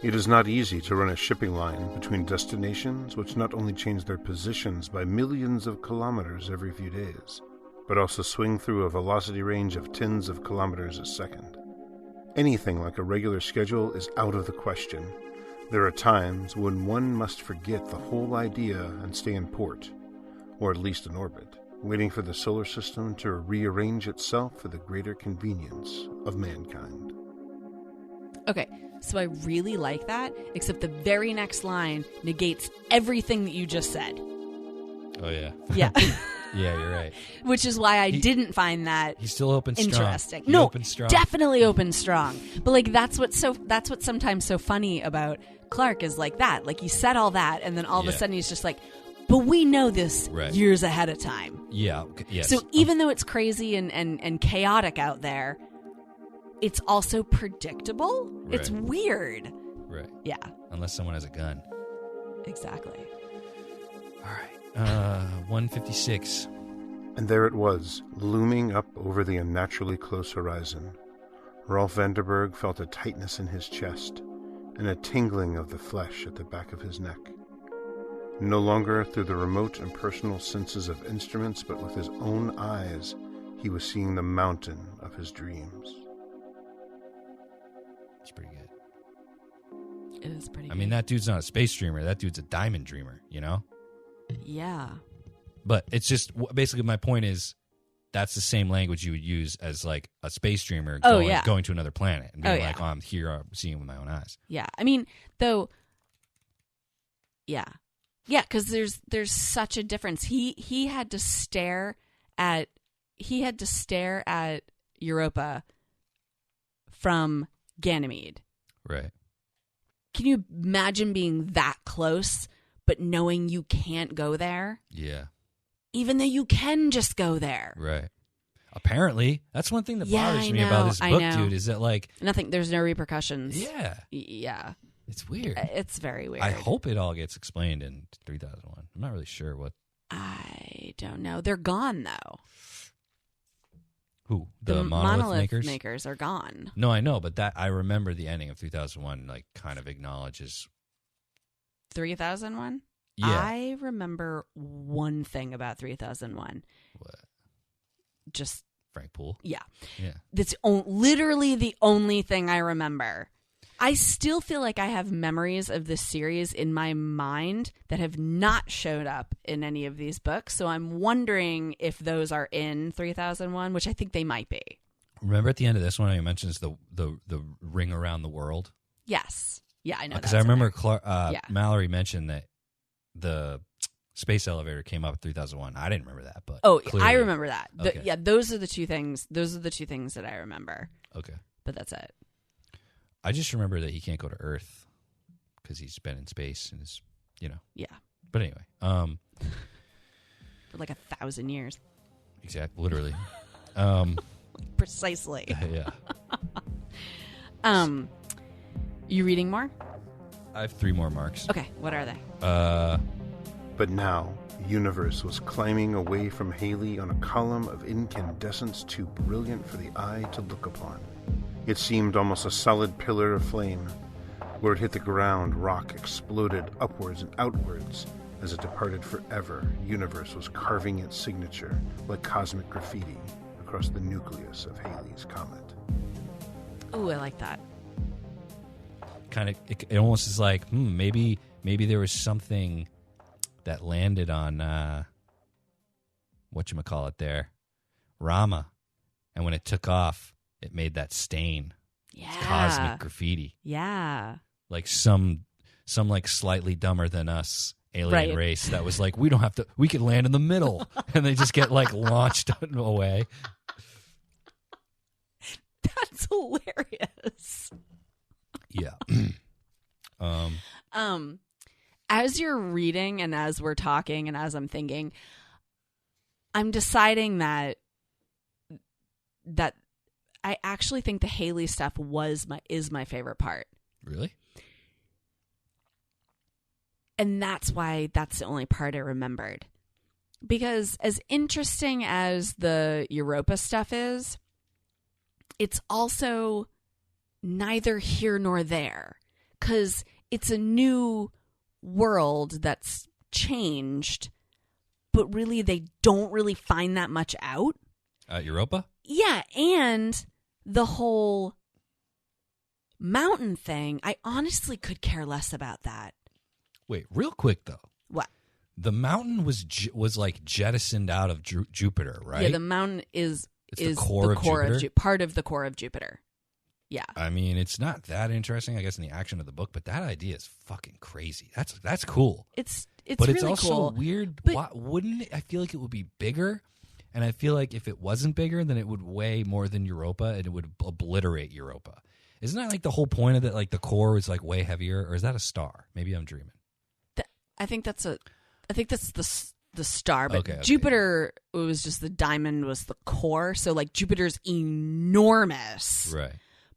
It is not easy to run a shipping line between destinations which not only change their positions by millions of kilometers every few days, but also swing through a velocity range of tens of kilometers a second. Anything like a regular schedule is out of the question. There are times when one must forget the whole idea and stay in port, or at least in orbit, waiting for the solar system to rearrange itself for the greater convenience of mankind. Okay, so I really like that, except the very next line negates everything that you just said. Oh, yeah. Yeah. Yeah, you're right. Which is why I didn't find that He still opens strong. interesting. He No, opens strong. definitely open strong. But like that's what's sometimes so funny about Clarke is like that. Like he said all that, and then all of a sudden he's just like, but we know this years ahead of time. Yeah. Yes. So even though it's crazy and chaotic out there, it's also predictable. Right. It's weird. Right. Yeah. Unless someone has a gun. Exactly. All right. 156. And there it was, looming up over the unnaturally close horizon. Rolf Vanderberg felt a tightness in his chest and a tingling of the flesh at the back of his neck. No longer through the remote and personal senses of instruments, but with his own eyes, he was seeing the mountain of his dreams. It's pretty good. It is pretty I mean, that dude's not a space dreamer. That dude's a diamond dreamer, you know? Yeah. But it's just, basically my point is, that's the same language you would use as like a space dreamer going to another planet and being like, oh, I'm here, I'm seeing it with my own eyes. Yeah. I mean, though, yeah. Yeah, because there's such a difference. He had to stare at Europa from Ganymede. Right. Can you imagine being that close, but knowing you can't go there? Yeah. Even though you can just go there. Right. Apparently, that's one thing that bothers me about this book, dude, is that like there's no repercussions. Yeah. Yeah. It's weird. It's very weird. I hope it all gets explained in 3001. I'm not really sure what. I don't know. They're gone though. Who? The monolith makers are gone. No, I know, but that I remember the ending of 2001 like kind of acknowledges 3001? Yeah. I remember one thing about 3001. What? Just Frank Poole? Yeah. Yeah. That's literally the only thing I remember. I still feel like I have memories of this series in my mind that have not showed up in any of these books. So I'm wondering if those are in 3001, which I think they might be. Remember at the end of this one, I mentions the ring around the world? Yes. Yeah, I know. Because I remember Mallory mentioned that the space elevator came up in 3001. I didn't remember that, but clearly. I remember that. Okay. Yeah, those are the two things. Those are the two things that I remember. Okay. But that's it. I just remember that he can't go to Earth because he's been in space and is, Yeah. But anyway, For like 1,000 years. Exactly, literally. Precisely. Yeah. You reading more? I have 3 more marks. Okay, what are they? But now, Universe was climbing away from Haley on a column of incandescence too brilliant for the eye to look upon. It seemed almost a solid pillar of flame. Where it hit the ground, rock exploded upwards and outwards. As it departed forever, Universe was carving its signature like cosmic graffiti across the nucleus of Haley's comet. Ooh, I like that. Kind of, it almost is like, maybe there was something that landed on, whatchamacallit there, Rama. And when it took off, it made that stain. Yeah. It's cosmic graffiti. Yeah. Like some like slightly dumber than us alien race that was like, we could land in the middle. And they just get like launched away. That's hilarious. Yeah. As you're reading and as we're talking and as I'm thinking, I'm deciding that I actually think the Haley stuff is my favorite part. Really? And that's why that's the only part I remembered. Because as interesting as the Europa stuff is, it's also neither here nor there. Because it's a new world that's changed, but really they don't really find that much out. Europa? Yeah, and the whole mountain thing, I honestly could care less about that. Wait, real quick though. What? The mountain was like jettisoned out of Jupiter, right? Yeah, the mountain is the core of Jupiter? Part of the core of Jupiter. Yeah. I mean, it's not that interesting, I guess, in the action of the book, but that idea is fucking crazy. That's cool. It's but really it's also cool. weird. But- Why, wouldn't it? I feel like it would be bigger, and I feel like if it wasn't bigger, then it would weigh more than Europa, and it would obliterate Europa. Isn't that like the whole point of it? Like the core is like way heavier, or is that a star? Maybe I'm dreaming. I think that's the star, but Okay. Jupiter was just the diamond was the core. So like Jupiter's enormous, Right.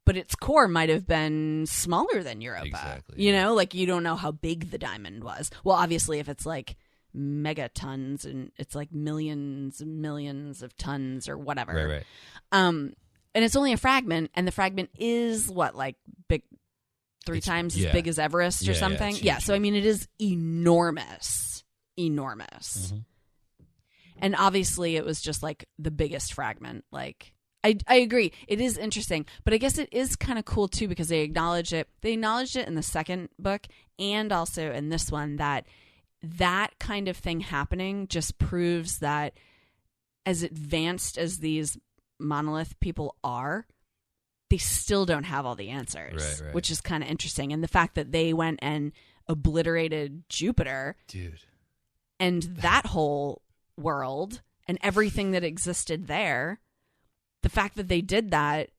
but its core might have been smaller than Europa. Exactly, You yeah. know, like you don't know how big the diamond was. Well, obviously, if it's like megatons and it's like millions and millions of tons or whatever. Right. And it's only a fragment, and the fragment is what, like big, three It's- times yeah. as big as Everest Yeah, or yeah, something. it's Yeah, huge. so I mean, it is enormous. Mhm. And obviously it was just like the biggest fragment. Like I agree, it is interesting, but I guess it is kind of cool too because they acknowledged it in the second book and also in this one that kind of thing happening just proves that as advanced as these monolith people are, they still don't have all the answers, Right. which is kind of interesting. And the fact that they went and obliterated Jupiter Dude. and that whole world and everything that existed there, the fact that they did that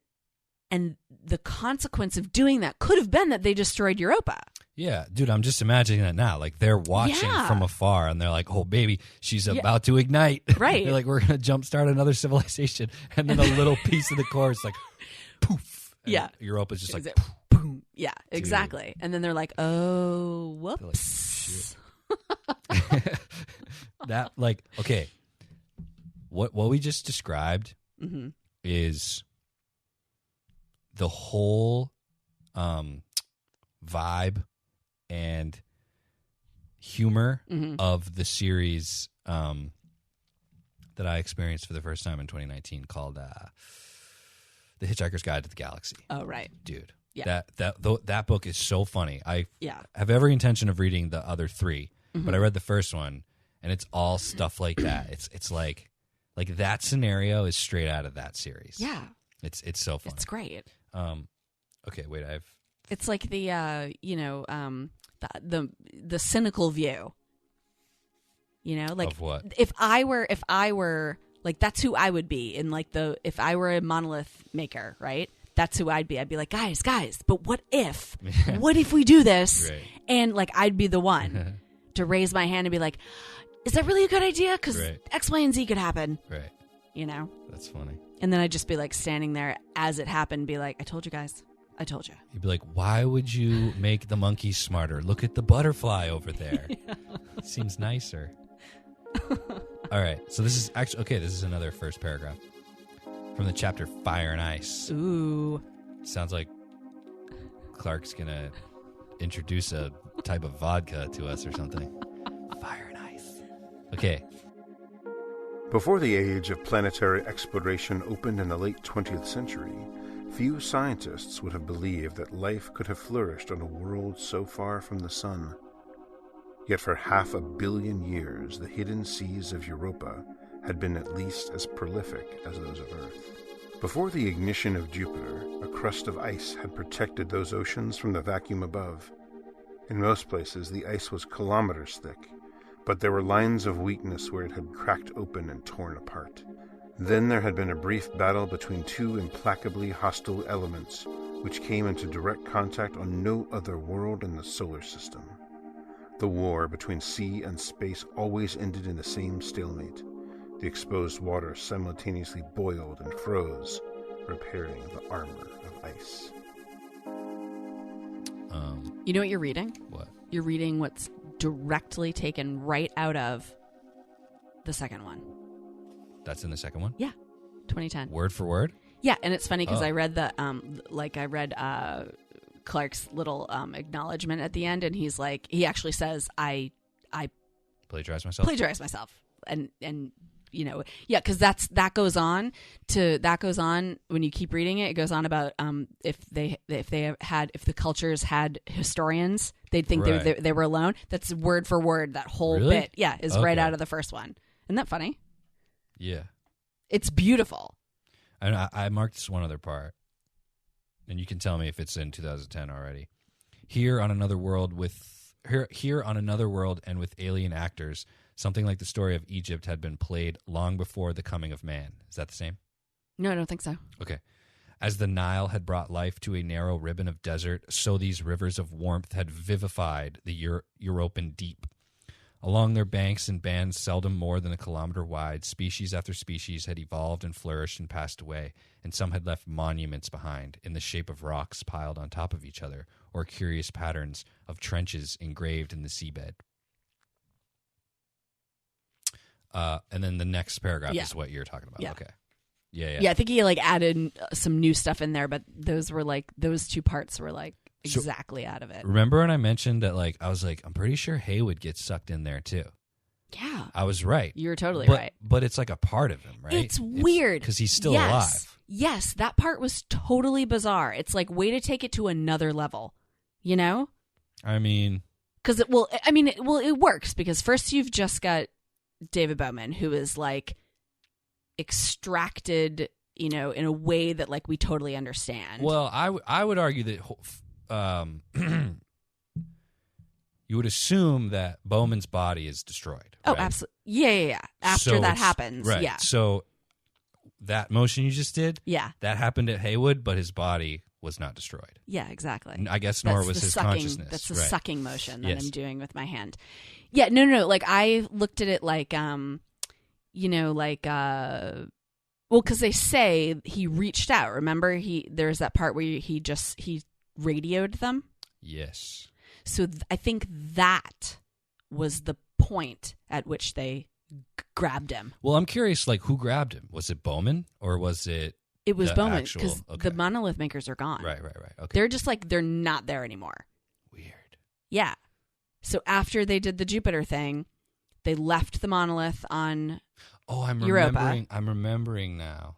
and the consequence of doing that could have been that they destroyed Europa. Yeah, dude, I'm just imagining that now. Like they're watching Yeah. from afar, and they're like, "Oh, baby, she's Yeah. about to ignite." Right. They're like, "We're gonna jumpstart another civilization," and then a little piece of the core is like, poof. And Yeah. Europa's just like, Is it boom? Yeah, exactly. And then they're like, "Oh, They're like, whoops." that like okay. What we just described Mhm. is the whole vibe and humor Mhm. of the series that I experienced for the first time in 2019 called The Hitchhiker's Guide to the Galaxy. Oh, right. Dude, Yeah. that book is so funny. I Yeah. have every intention of reading the other three, but Mm-hmm. I read the first one, and it's all stuff like that. It's like that scenario is straight out of that series. Yeah. It's so funny. It's great. Okay, wait, It's like the the cynical view. You know, like Of what? if I were like that's who I would be in like if I were a monolith maker, right? That's who I'd be. I'd be like, guys, but what if we do this? Right. And like I'd be the one to raise my hand and be like, is that really a good idea? Because Right. X, Y, and Z could happen. right. You know? That's funny. And then I'd just be like standing there as it happened, be like, I told you guys. I told you. You'd be like, why would you make the monkey smarter? Look at the butterfly over there. Seems nicer. All right. So this is actually, okay, this is another first paragraph from the chapter Fire and Ice. Ooh. Sounds like Clarke's going to introduce a type of vodka to us or something. Fire and Ice. Okay. Before the age of planetary exploration opened in the late 20th century, few scientists would have believed that life could have flourished on a world so far from the sun. Yet for 500 million years, the hidden seas of Europa had been at least as prolific as those of Earth. Before the ignition of Jupiter, a crust of ice had protected those oceans from the vacuum above. In most places, the ice was kilometers thick, but there were lines of weakness where it had cracked open and torn apart. Then there had been a brief battle between two implacably hostile elements, which came into direct contact on no other world in the solar system. The war between sea and space always ended in the same stalemate. The exposed water simultaneously boiled and froze, repairing the armor of ice. You know what you're reading? What? You're reading what's directly taken right out of the second one. That's in the second one? Yeah. 2010. Word for word? Yeah, and it's funny because Oh. I read Clarke's little acknowledgement at the end, and he's like, he actually says, I Plagiarize myself? plagiarized myself, and you know, yeah, because that goes on when you keep reading it. It goes on about if the cultures had historians, they'd think Right. they were alone. That's word for word. That whole Really? bit, yeah, is right Okay. out of the first one. Isn't that funny? Yeah. It's beautiful. And I marked this one other part. and you can tell me if it's in 2010 already. Here on another world and with alien actors, something like the story of Egypt had been played long before the coming of man. Is that the same? No, I don't think so. Okay. As the Nile had brought life to a narrow ribbon of desert, so these rivers of warmth had vivified the European deep. Along their banks, in bands seldom more than a kilometer wide, species after species had evolved and flourished and passed away, and some had left monuments behind in the shape of rocks piled on top of each other, or curious patterns of trenches engraved in the seabed. And then the next paragraph is what you're talking about. Yeah. Okay. Yeah. Yeah, I think he like added some new stuff in there, but those were like those two parts were like exactly out of it. Remember when I mentioned that, like, I was like, I'm pretty sure Haywood gets sucked in there too. Yeah. I was right. You were totally But- right. But it's like a part of him, right? It's weird. Because he's still Yes. alive. Yes, that part was totally bizarre. It's like way to take it to another level, you know? I mean, Because it works because first you've just got David Bowman, who is like extracted, you know, in a way that like we totally understand. well, I would argue that you would assume that Bowman's body is destroyed. Oh, right? absolutely. Yeah. After So that it's- happens, right. yeah. So that motion you just did, Yeah. that happened at Haywood, but his body was not destroyed. Yeah, exactly. I guess nor That's was the his sucking, consciousness. That's the right. sucking motion that Yes. I'm doing with my hand. Yeah, no. Like I looked at it like, you know, like, well, because they say he reached out. Remember, there's that part where he radioed them. Yes. So I think that was the point at which they grabbed him. Well, I'm curious, like, who grabbed him? Was it Bowman or was it? It was The Bowman actual- because okay. the monolith makers are gone. Right. Okay. They're just like they're not there anymore. Weird. Yeah. So after they did the Jupiter thing, they left the monolith on. Oh, I'm Europa. remembering. I'm remembering now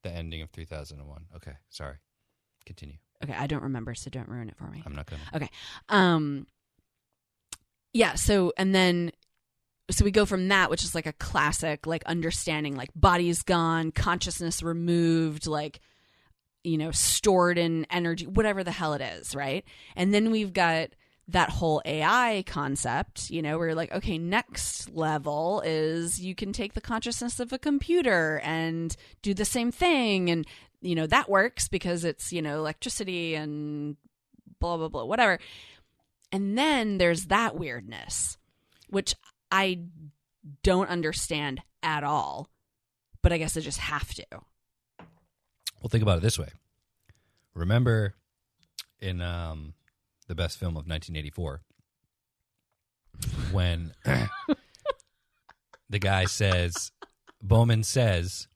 the ending of 3001. Okay, sorry. Continue. Okay, I don't remember, so don't ruin it for me. I'm not gonna. Okay. Yeah. So we go from that, which is like a classic, like understanding, like body's gone, consciousness removed, like, you know, stored in energy, whatever the hell it is, right? And then we've got that whole AI concept, you know, where you're like, okay, next level is you can take the consciousness of a computer and do the same thing. And, you know, that works because it's, you know, electricity and blah, blah, blah, whatever. And then there's that weirdness, which I don't understand at all, but I guess I just have to. Well, think about it this way. Remember in the best film of 1984 when the guy says, Bowman says,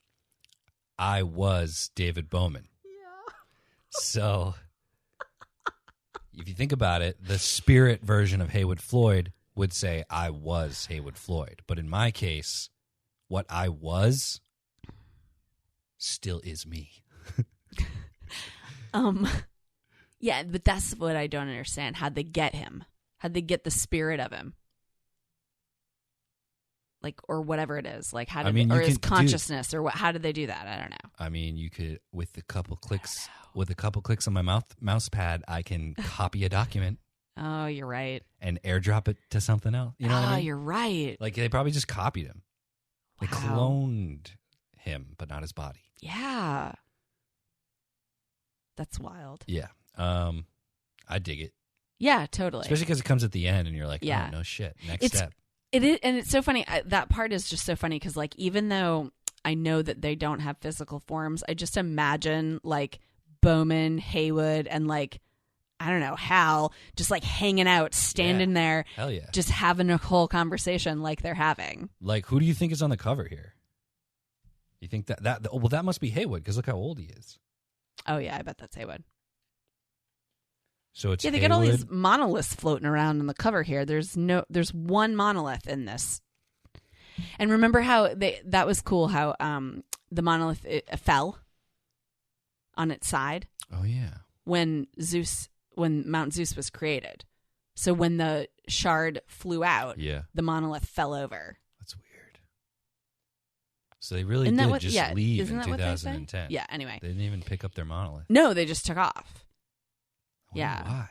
I was David Bowman. Yeah. So if you think about it, the spirit version of Haywood Floyd would say, I was Haywood Floyd. But in my case, what I was still is me. Yeah, but that's what I don't understand. How'd they get him? How'd they get the spirit of him? Like, or whatever it is. Like, how did mean, or you his can- consciousness, or what? How did they do that? I don't know. I mean, you could with a couple clicks on my mouse pad, I can copy a document Oh, you're right. and airdrop it to something else. You know what I mean? You're right. Like they probably just copied him. They Wow. cloned him, but not his body. Yeah. That's wild. Yeah. I dig it, Yeah, totally. especially because it comes at the end, and you're like, Yeah. oh no shit, next It's- step. It is, and it's so funny. That part is just so funny because, like, even though I know that they don't have physical forms, I just imagine like Bowman, Haywood, and like I don't know Hal just like hanging out, standing there, Hell yeah. just having a whole conversation like they're having. Like, who do you think is on the cover here? You think that must be Haywood because look how old he is. Oh yeah, I bet that's Haywood. So it's Yeah, they got all Haywood. these monoliths floating around on the cover here. There's one monolith in this. And remember how that was cool how the monolith it fell on its side Oh yeah. when Mount Zeus was created. So when the shard flew out, Yeah. the monolith fell over. That's weird. So they really Isn't that did what- just yeah, leave isn't in that what they say? 2010. Yeah, anyway. They didn't even pick up their monolith. No, they just took off. I wonder Yeah. Why?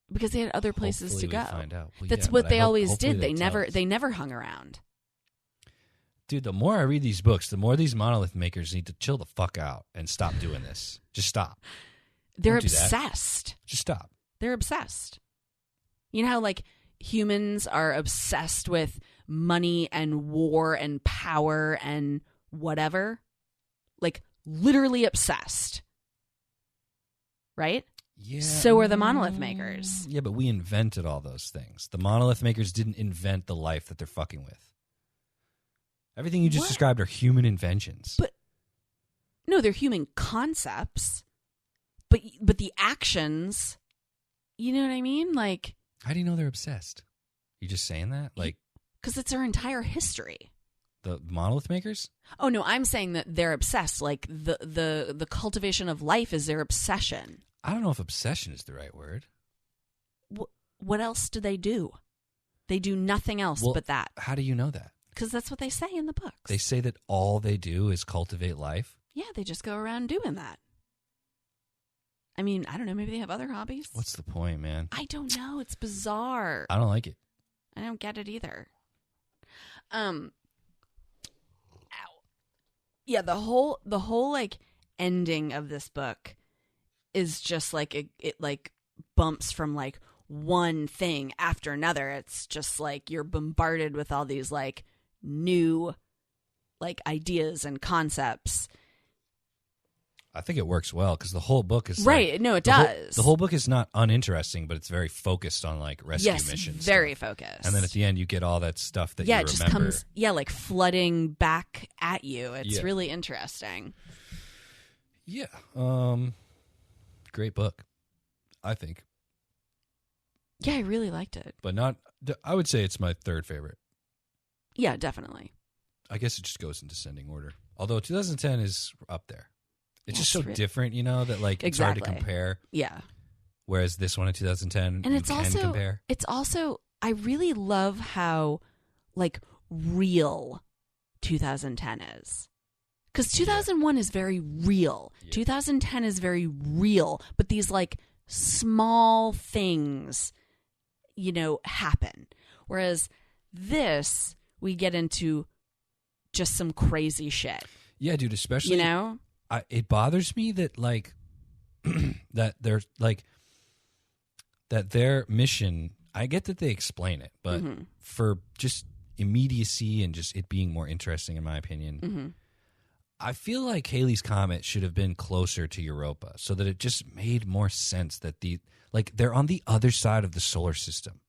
Because they had other places Hopefully to we go. find out. Well, That's yeah, what but they I hope- always hopefully did. They tell us. never hung around. Dude, the more I read these books, the more these monolith makers need to chill the fuck out and stop doing this. Just stop. They're Don't do that. obsessed. Just stop. They're obsessed. You know how like humans are obsessed with money and war and power and whatever? Like literally obsessed. Right? Yeah. So are the monolith makers. Yeah, but we invented all those things. The monolith makers didn't invent the life that they're fucking with. Everything you just What? described are human inventions. But no, they're human concepts. But the actions, you know what I mean? Like, how do you know they're obsessed? You just saying that? Like because it's our entire history. the monolith makers? Oh no, I'm saying that they're obsessed. Like the cultivation of life is their obsession. I don't know if obsession is the right word. What else do they do? They do nothing else Well, but that. How do you know that? Because that's what they say in the books. They say that all they do is cultivate life. Yeah, they just go around doing that. I mean, I don't know. Maybe they have other hobbies. What's the point, man? I don't know. It's bizarre. I don't like it. I don't get it either. Ow. Yeah, the whole like ending of this book is just like it like bumps from like one thing after another. It's just like you're bombarded with all these like new like ideas and concepts. I think it works well because the whole book is Right. like- No, it the whole- does. the whole book is not uninteresting, but it's very focused on like rescue yes, missions. very stuff. focused. And then at the end, you get all that stuff that yeah, you it just remember. comes like flooding back at you. It's Yeah. really interesting. Yeah. Great book, I think, Yeah, I really liked it. but not. I would say it's my third favorite. Yeah, definitely. I guess it just goes in descending order. Although 2010 is up there. It's Yeah, just it's so re- different, you know, that like it's hard to Exactly. compare. Yeah. Whereas this one in 2010, And you it's can also compare. I really love how like real 2010 is. Cuz 2001 is very real. Yeah. 2010 is very real, but these like small things you know happen. Whereas this we get into just some crazy shit, Yeah, dude. Especially you know? it bothers me that like that there's like that their mission. I get that they explain it, but Mm-hmm. for just immediacy and just it being more interesting, in my opinion, Mhm. I feel like Halley's Comet should have been closer to Europa, so that it just made more sense that they're on the other side of the solar system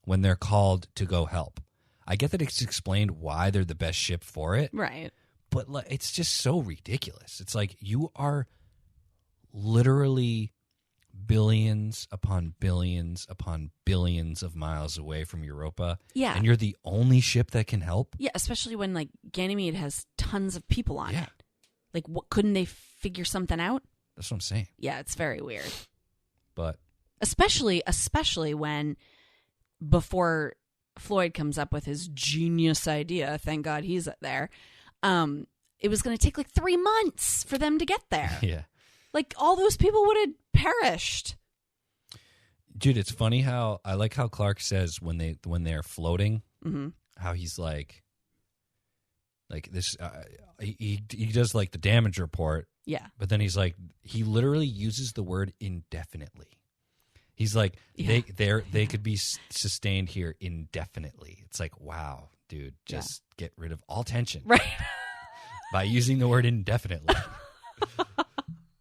when they're called to go help. I get that it's explained why they're the best ship for it, Right. but like, it's just so ridiculous. It's like you are literally billions upon billions upon billions of miles away from Europa. Yeah. And you're the only ship that can help. Yeah, especially when like Ganymede has tons of people on Yeah. it. Like, what couldn't they figure something out? That's what I'm saying. Yeah, it's very weird. But Especially when before Floyd comes up with his genius idea, thank God he's there. It was going to take like 3 months for them to get there. yeah. Like all those people would have perished. Dude, it's funny how I like how Clarke says when they're floating, Mm-hmm. how he's like this. He does like the damage report, Yeah. but then he's like he literally uses the word indefinitely. He's like Yeah. they could be sustained here indefinitely. It's like wow, dude, just get rid of all tension Right. by using the word indefinitely.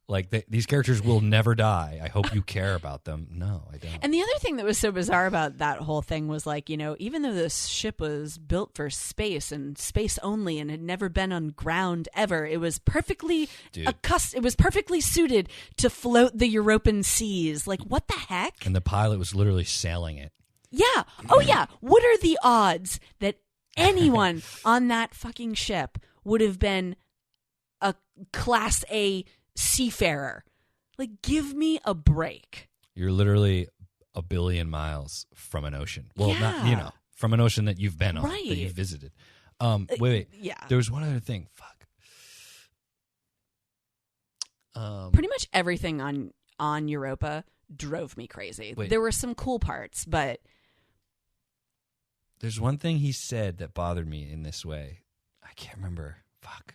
Like these characters will never die. I hope you care about them. No, I don't. And the other thing that was so bizarre about that whole thing was like, you know, even though this ship was built for space and space only and had never been on ground ever, it was perfectly Dude. it was perfectly suited to float the European seas. Like, what the heck? And the pilot was literally sailing it. Yeah. Oh, yeah. What are the odds that anyone on that fucking ship would have been a Class A seafarer? Like, give me a break. You're literally a billion miles from an ocean. Well, not Yeah. from an ocean that you've been on, Right. that you've visited. Wait. Yeah. There was one other thing. Fuck. Pretty much everything on Europa drove me crazy. Wait. There were some cool parts, but There's one thing he said that bothered me in this way. I can't remember. Fuck.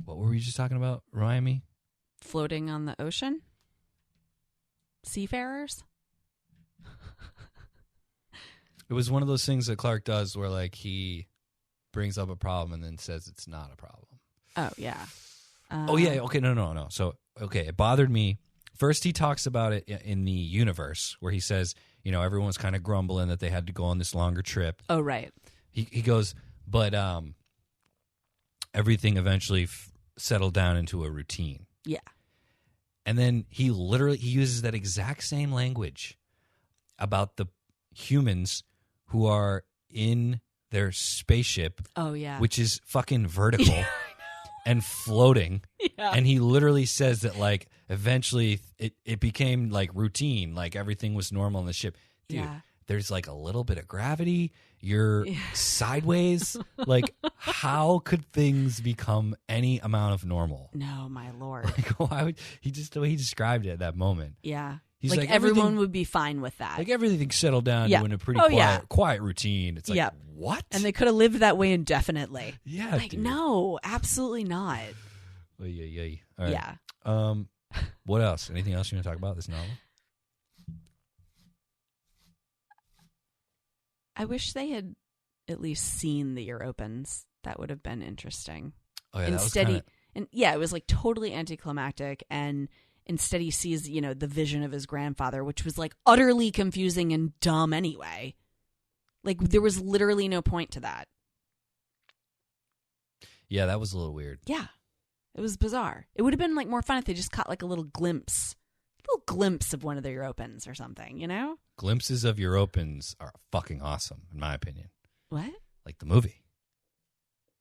What were we just talking about? Remind me. floating on the ocean? Seafarers? It was one of those things that Clarke does where, like, he brings up a problem and then says it's not a problem. Oh, yeah. Oh, yeah. Okay, no. So, okay, it bothered me. First, he talks about it in the universe where he says, you know, everyone's kind of grumbling that they had to go on this longer trip. Oh, right. He goes, but everything eventually settled down into a routine. Yeah. And then he uses that exact same language about the humans who are in their spaceship, Oh, yeah. which is fucking vertical and floating. Yeah. And he literally says that, like, eventually it became, like, routine. Like, everything was normal in the ship. Dude, Yeah. there's, like, a little bit of gravity. You're sideways. Like, how could things become any amount of normal? No, my lord. Like, why would the way he described it at that moment. Yeah. He's like like, everyone everything- would be fine with that. Like, everything settled down Yeah. to in a pretty Oh, yeah. quiet routine. It's like, Yeah. what? And they could have lived that way indefinitely. yeah, Like, dude. no, absolutely not. Oy. All right. Yeah. What else? Anything else you want to talk about this novel? I wish they had at least seen the Europans. That would have been interesting. Oh, yeah, that was Instead, kinda, it was like totally anticlimactic. And instead, he sees, you know, the vision of his grandfather, which was like utterly confusing and dumb anyway. Like, there was literally no point to that. yeah, that was a little weird. Yeah. It was bizarre. It would have been like more fun if they just caught like a little glimpse of one of the Europans or something, you know? Glimpses of Europans are fucking awesome, in my opinion. What? Like the movie.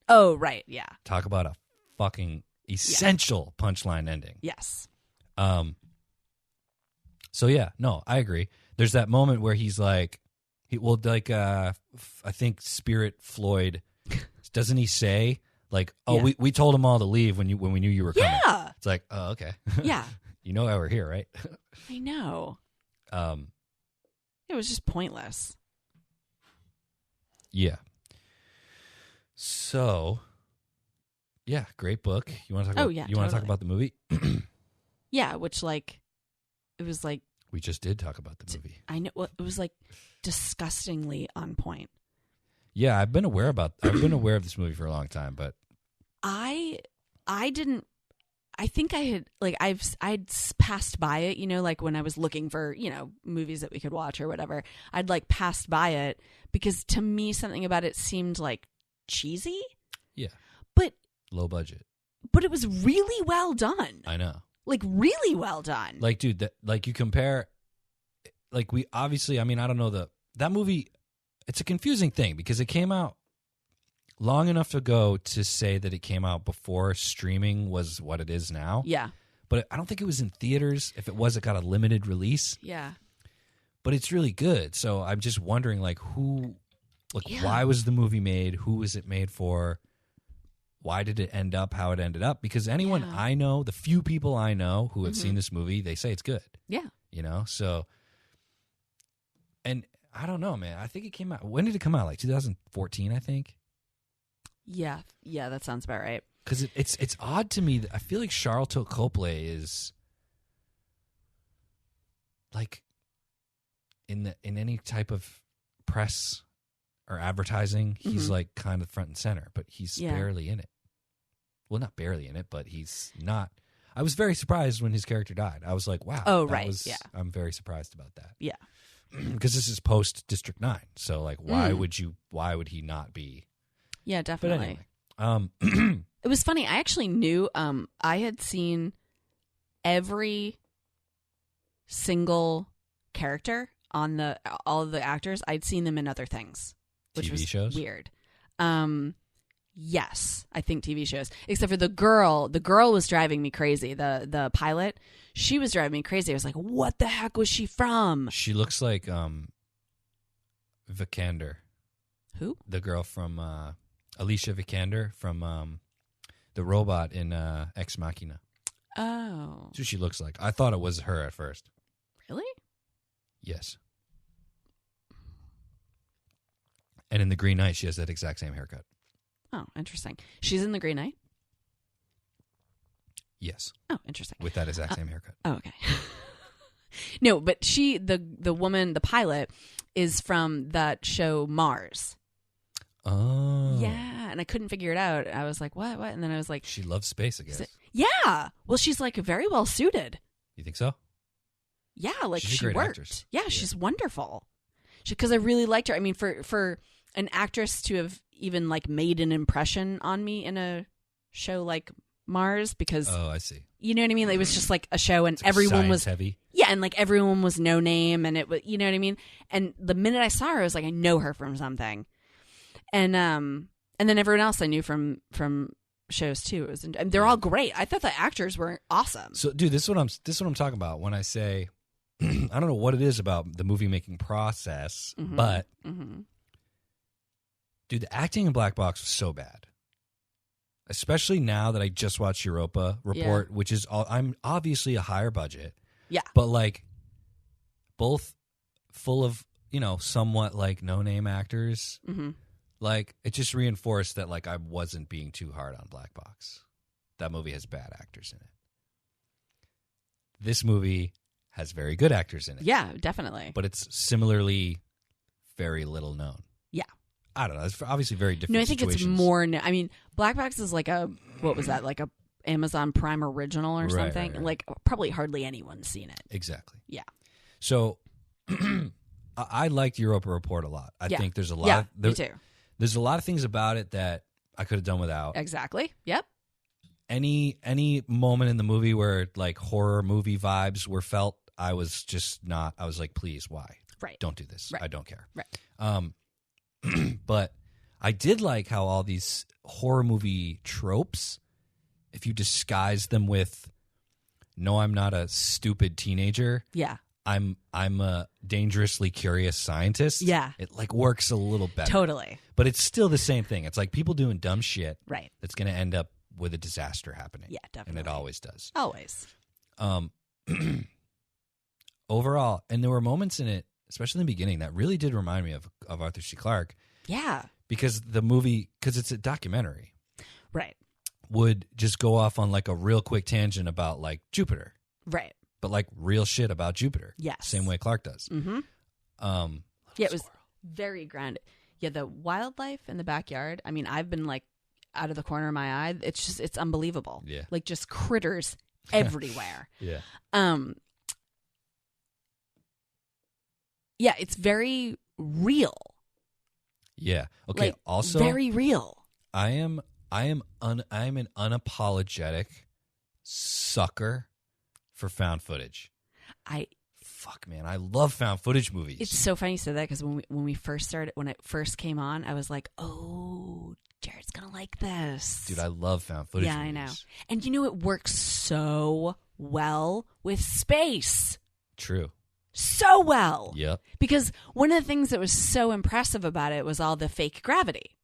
Oh, right. Yeah. Talk about a fucking essential punchline ending. Yes. So yeah, no, I agree. There's that moment where he's like, I think Spirit Floyd, doesn't he say like, oh, Yeah. we told them all to leave when we knew you were coming. Yeah. It's like, oh, okay. Yeah. You know why we're here, right? I know. It was just pointless. Yeah. So, yeah, great book. You want to talk? Oh, about, yeah, You want to talk totally. about the movie? Yeah, which like, it was like, We just did talk about the movie. I know, well, it was like disgustingly on point. Yeah, I've been aware of this movie for a long time, but I think I had like I'd passed by it, you know, like when I was looking for, you know, movies that we could watch or whatever. I'd like passed by it because to me something about it seemed like cheesy. yeah, But low budget. it was really well done. I know. Like really well done. Like, dude, you compare, like, we obviously, I mean, I don't know that movie. It's a confusing thing because it came out long enough ago to say that it came out before streaming was what it is now. Yeah. But I don't think it was in theaters. If it was, it got a limited release. Yeah. But it's really good. So I'm just wondering, like, Yeah. why was the movie made? Who was it made for? Why did it end up how it ended up? Because anyone Yeah. I know, the few people I know who have Mhm. seen this movie, they say it's good. Yeah. You know? So, and I don't know, man. I think it came out. When did it come out? Like 2014, I think. Yeah. Yeah, that sounds about right. Because it's odd to me that I feel like Charlton Copley is like in any type of press or advertising, he's Mhm. like kind of front and center, but he's Yeah. barely in it. Well, not barely in it, but he's not. I was very surprised when his character died. I was like, wow. Oh, that right, was- yeah. I'm very surprised about that. Yeah. Because this is post District 9. So like why Mm. why would he not be? Yeah, But definitely. anyway. It was funny. I actually knew I had seen every single character on all of the actors. I'd seen them in other things, which TV was shows? weird. Yes, I think TV shows. Except for the girl. The girl was driving me crazy. The pilot, she was driving me crazy. I was like, "What the heck was she from?" She looks like Vikander Who? The girl from Alicia Vikander from the robot in Ex Machina. Oh. That's who she looks like. I thought it was her at first. Really? Yes. And in The Green Knight, she has that exact same haircut. Oh, interesting. She's in The Green Knight? Yes. Oh, interesting. With that exact same haircut. Oh, okay. No, but the woman, the pilot, is from that show Mars. Oh. Yeah, and I couldn't figure it out. I was like, what? And then I was like... She loves space, I guess. Yeah. Well, she's like very well suited. You think so? Yeah, like She's a she great worked. actress. Yeah, she's wonderful. Because I really liked her. I mean, for an actress to have even like made an impression on me in a show like Mars, because Oh, I see. you know what I mean? It was just like a show, and It's like everyone was science heavy. yeah, and like everyone was no name, and it was, you know what I mean? And the minute I saw her, I was like, I know her from something. And then everyone else I knew from shows too. It was, and they're all great. I thought the actors were awesome. So, dude, this is what I'm talking about when I say I don't know what it is about the movie making process, Mhm. but Mm-hmm. dude, the acting in Black Box was so bad. Especially now that I just watched Europa Report, which is I'm obviously a higher budget. Yeah. But like both full of, somewhat like no-name actors. Mm-hmm. Like it just reinforced that like I wasn't being too hard on Black Box. That movie has bad actors in it. This movie has very good actors in it. Yeah, definitely. But it's similarly very little known. Yeah. I don't know. It's obviously very different. No, I think situations. it's more. I mean, Black Box is like what was that? Like a Amazon Prime original or Right, something. right. Like probably hardly anyone's seen it. Exactly. Yeah. So I liked Europa Report a lot. I think there's a lot. Yeah, of, me too. There's a lot of things about it that I could have done without. Exactly. Yep. Any moment in the movie where like horror movie vibes were felt, I was just not. I was like, please, why? Right. Don't do this. Right. I don't care. Right. But I did like how all these horror movie tropes, if you disguise them with, no, I'm not a stupid teenager. Yeah. I'm a dangerously curious scientist. Yeah. It like works a little better. Totally. But it's still the same thing. It's like people doing dumb shit Right. that's going to end up with a disaster happening. Yeah, definitely. And it always does. Always. Overall, and there were moments in it, especially in the beginning, that really did remind me of Arthur C. Clarke, Yeah. because the movie, because it's a documentary, Right. would just go off on like a real quick tangent about like Jupiter, Right. but like real shit about Jupiter. Yes. Same way Clarke does. Mm-hmm. Um, Yeah, it was very grounded. Yeah, the wildlife in the backyard. I mean, I've been like out of the corner of my eye. It's unbelievable. Yeah. Like just critters everywhere. Yeah. Yeah, it's very real. Yeah. Okay. Like, Also, very real. I am an unapologetic sucker for found footage. Fuck, man, I love found footage movies. It's so funny you said that, because when we first started, when it first came on, I was like, oh, Jared's gonna like this. Dude, I love found footage yeah, movies. I know. And you know, it works so well with space. True. So well. Yep. Because one of the things that was so impressive about it was all the fake gravity.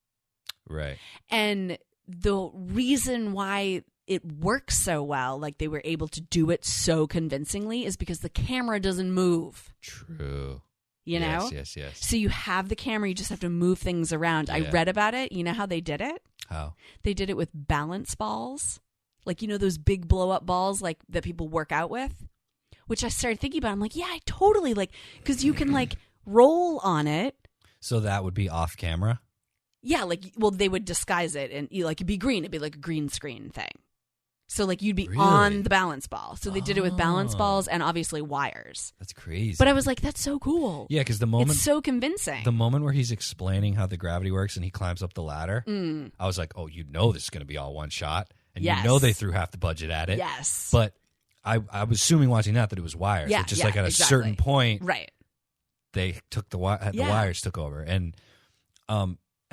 Right. And the reason why it works so well, like they were able to do it so convincingly, is because the camera doesn't move. True. You know? Yes. So you have the camera, you just have to move things around. I Yeah. read about it. You know how they did it? How? They did it with balance balls. Like, you know, those big blow up balls like that people work out with? Which I started thinking about. I'm like, yeah, I totally like, because you can like roll on it. So that would be off camera? Yeah, like, well, they would disguise it and it'd be green. It'd be like a green screen thing. So like you'd be Really? on the balance ball. So they did it with balance Oh. balls and obviously wires. That's crazy. But I was like, that's so cool. yeah, because It's so convincing. the moment where he's explaining how the gravity works and he climbs up the ladder, Mm. I was like, oh, you know this is going to be all one shot. And Yes. you know they threw half the budget at it. Yes. But I was assuming watching that it was wires. Yeah, It's just yeah, like at a exactly. certain point, Right. they took the Yeah. wires took over. And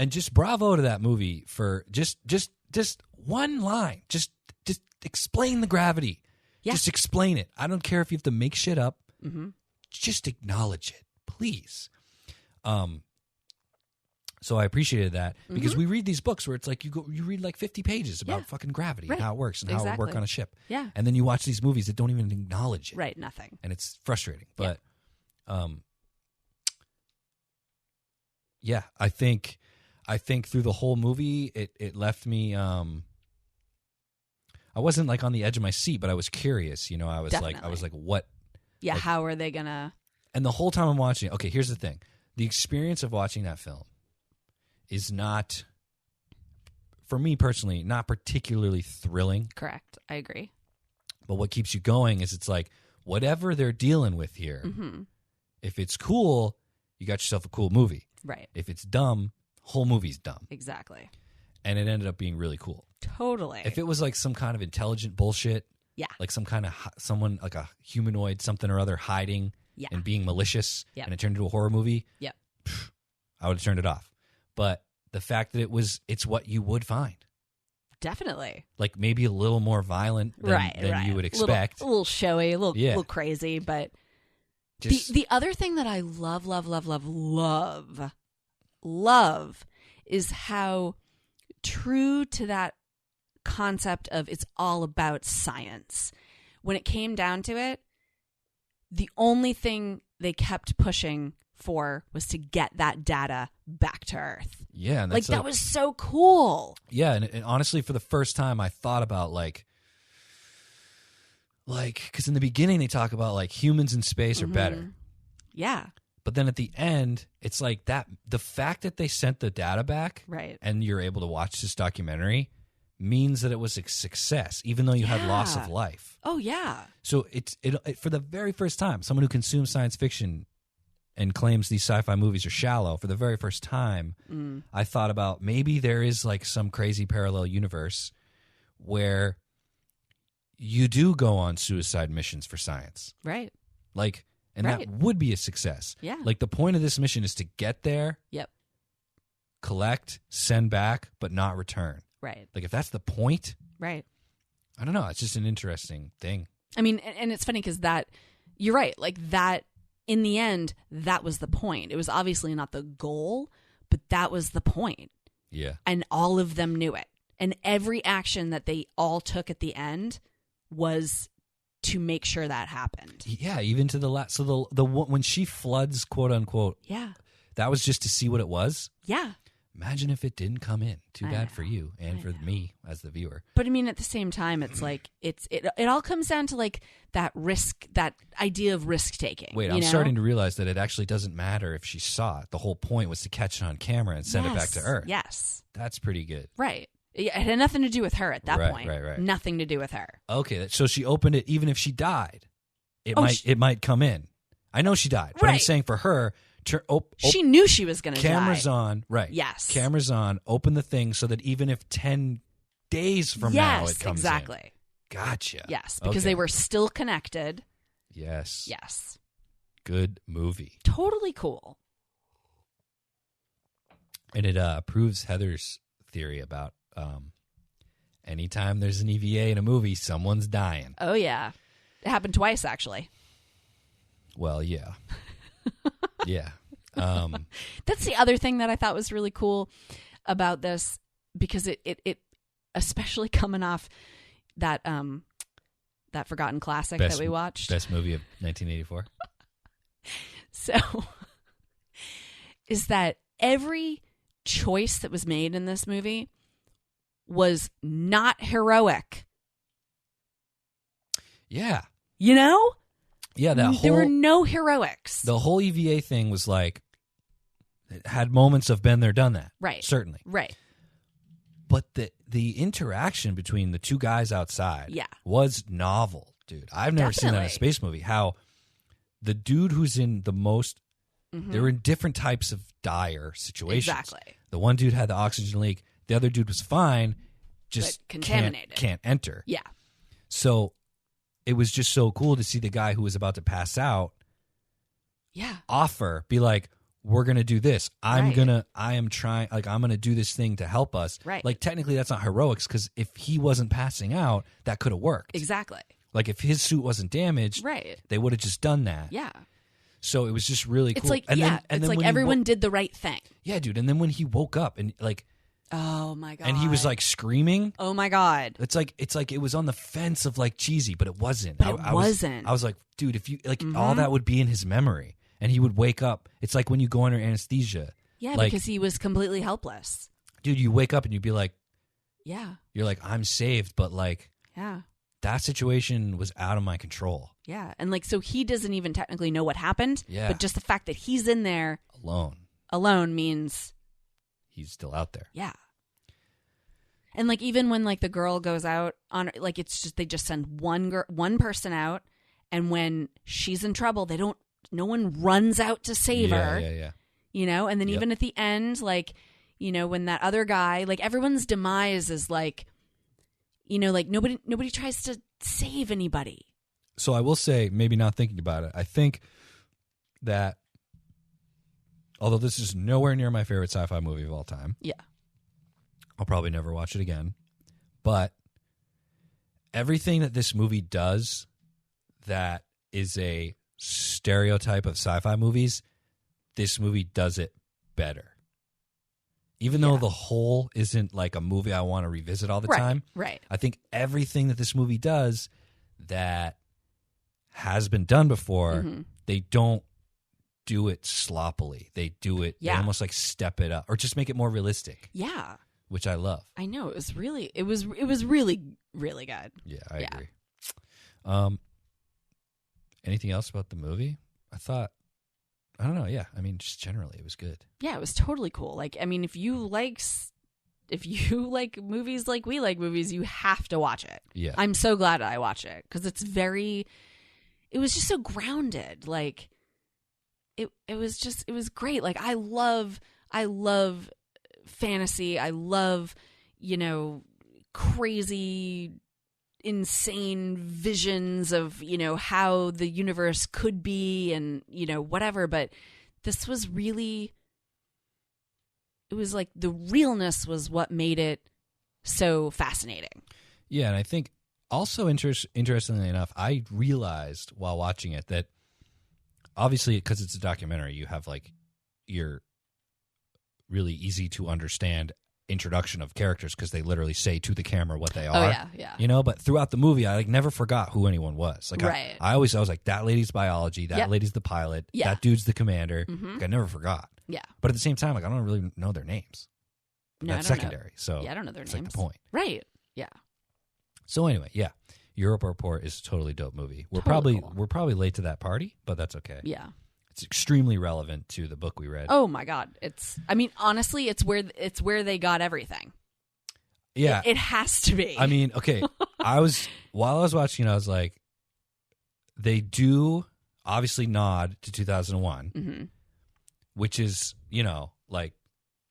just bravo to that movie for just one line. Just explain the gravity. Yeah. Just explain it. I don't care if you have to make shit up. Mm-hmm. Just acknowledge it, please. So I appreciated that because we read these books where it's like you read like 50 pages about Yeah. fucking gravity Right. and how it works and how it would work Exactly. on a ship. Yeah. And then you watch these movies that don't even acknowledge it. Right. Nothing. And it's frustrating. But yeah, I think through the whole movie it left me I wasn't like on the edge of my seat, but I was curious, you know. I was Definitely. like what? Yeah. Like- how are they gonna? And the whole time I'm watching it, okay, here's the thing. The experience of watching that film is not, for me personally, not particularly thrilling. Correct. I agree. But what keeps you going is it's like, whatever they're dealing with here, if it's cool, you got yourself a cool movie. Right. If it's dumb, whole movie's dumb. Exactly. And it ended up being really cool. Totally. If it was like some kind of intelligent bullshit, Yeah. like some kind of someone like a humanoid something or other hiding Yeah. and being malicious, Yep. and it turned into a horror movie, Yep. I would have turned it off. But the fact that it's what you would find, Definitely. like maybe a little more violent than you would expect. A little showy, a little, Yeah. little crazy, but Just the other thing that I love is how true to that concept of it's all about science. When it came down to it, the only thing they kept pushing for was to get that data back to Earth. yeah, and Like that's that was so cool. yeah, and honestly, for the first time, I thought about like because in the beginning they talk about like humans in space are better. Yeah. But then at the end, it's like that the fact that they sent the data back Right. and you're able to watch this documentary means that it was a success, even though you had loss of Yeah. life. Oh yeah. So it for the very first time, someone who consumes science fiction and claims these sci-fi movies are shallow, for the very first time, I thought about maybe there is like some crazy parallel universe where you do go on suicide missions for science. Right. Like, and Right. that would be a success. Yeah. Like the point of this mission is to get there, Yep. collect, send back, but not return. Right. Like if that's the point, Right. I don't know. It's just an interesting thing. I mean, and it's funny because that you're right. Like that, in the end, that was the point. It was obviously not the goal, but that was the point. Yeah. And all of them knew it. And every action that they all took at the end was to make sure that happened. Yeah, even to the last. So the when she floods, quote unquote, Yeah. that was just to see what it was. Yeah. Imagine if it didn't come in. Too I bad know. for you and I for know. me as the viewer. But I mean, at the same time, it's like it all comes down to like that risk, that idea of risk taking. Wait, I'm starting to realize that it actually doesn't matter if she saw it. The whole point was to catch it on camera and send it back to Earth. Yes. That's pretty good. Right. It had nothing to do with her at that Right, point. right. Nothing to do with her. Okay, so she opened it. Even if she died, it Oh, it might come in. I know she died, but I'm Right. saying for her, She knew she was going to die. cameras on, right? Yes. Cameras on. Open the thing so that even if 10 days from now it comes exactly. in. Gotcha. Yes, because Okay. they were still connected. Yes. Yes. Good movie. Totally cool. And it proves Heather's theory about anytime there's an EVA in a movie, someone's dying. Oh, yeah. It happened twice, actually. Well, yeah. Yeah. That's the other thing that I thought was really cool about this, because it especially coming off that that forgotten classic that we watched. Best movie of 1984. So is that every choice that was made in this movie was not heroic. Yeah. You know? Yeah, There were no heroics. the whole EVA thing was like, it had moments of been there, done that. Right. Certainly. Right. But the interaction between the two guys outside Yeah. was novel, dude. I've never seen that in a Definitely. space movie. How the dude who's in the most, they're in different types of dire situations. Exactly. The one dude had the oxygen leak. The other dude was fine, just But contaminated. can't enter. Yeah. So it was just so cool to see the guy who was about to pass out Yeah. be like, we're going to do this. I'm Right. going to do this thing to help us. Right. Like, technically that's not heroics, because if he wasn't passing out, that could have worked. Exactly. Like, if his suit wasn't damaged, Right. they would have just done that. Yeah. So it was just really cool. It's like, and then it's like when he everyone did the right thing. yeah, dude. And then when he woke up and like, Oh my God. and he was like screaming. Oh my God. It's like it was on the fence of like cheesy, but it wasn't. But it wasn't. I was like, dude, if you like all that would be in his memory, and he would wake up. It's like when you go under anesthesia. Yeah, like, because he was completely helpless. dude, you wake up and you'd be like, Yeah. you're like, I'm saved, but like Yeah. that situation was out of my control. Yeah. And like, so he doesn't even technically know what happened. Yeah. But just the fact that he's in there alone means. He's still out there. Yeah. And like, even when like the girl goes out on, like, it's just, they just send one person out. And when she's in trouble, no one runs out to save her. Yeah. You know, and then Yep. even at the end, like, you know, when that other guy, like, everyone's demise is like, you know, like nobody tries to save anybody. So I will say, maybe not thinking about it, I think that although this is nowhere near my favorite sci-fi movie of all time, Yeah. I'll probably never watch it again. But everything that this movie does that is a stereotype of sci-fi movies, this movie does it better. Even though The Hole isn't like a movie I want to revisit all the time. Right. I think everything that this movie does that has been done before, they don't do it sloppily. They do it, they almost like step it up or just make it more realistic. Yeah. Which I love. I know. It was really, really, really good. Yeah, I agree. Anything else about the movie? I don't know. Yeah. I mean, just generally it was good. Yeah, it was totally cool. Like, I mean, if you like movies like we like movies, you have to watch it. Yeah. I'm so glad I watched it because it was just so grounded. Like, it was great. Like, I love fantasy. I love, you know, crazy, insane visions of, you know, how the universe could be and, you know, whatever. But this was really, it was like the realness was what made it so fascinating. Yeah, and I think also interestingly enough, I realized while watching it that obviously because it's a documentary, you have like your really easy to understand introduction of characters because they literally say to the camera what they are. Oh yeah. You know, but throughout the movie, I like never forgot who anyone was. Like right. I was like, that lady's biology, that lady's the pilot, that dude's the commander. Like, I never forgot. Yeah. But at the same time, like I don't really know their names. No, That's I don't secondary. know. So yeah, I don't know their it's names. like the point. Right. Yeah. So anyway, yeah. Europa Report is a totally dope movie. We're Totally cool. probably late to that party, but that's okay. Yeah. It's extremely relevant to the book we read. Oh my God. I mean, honestly, it's where they got everything. Yeah. It has to be. I mean, okay. While I was watching, I was like, they do obviously nod to 2001, which is, you know, like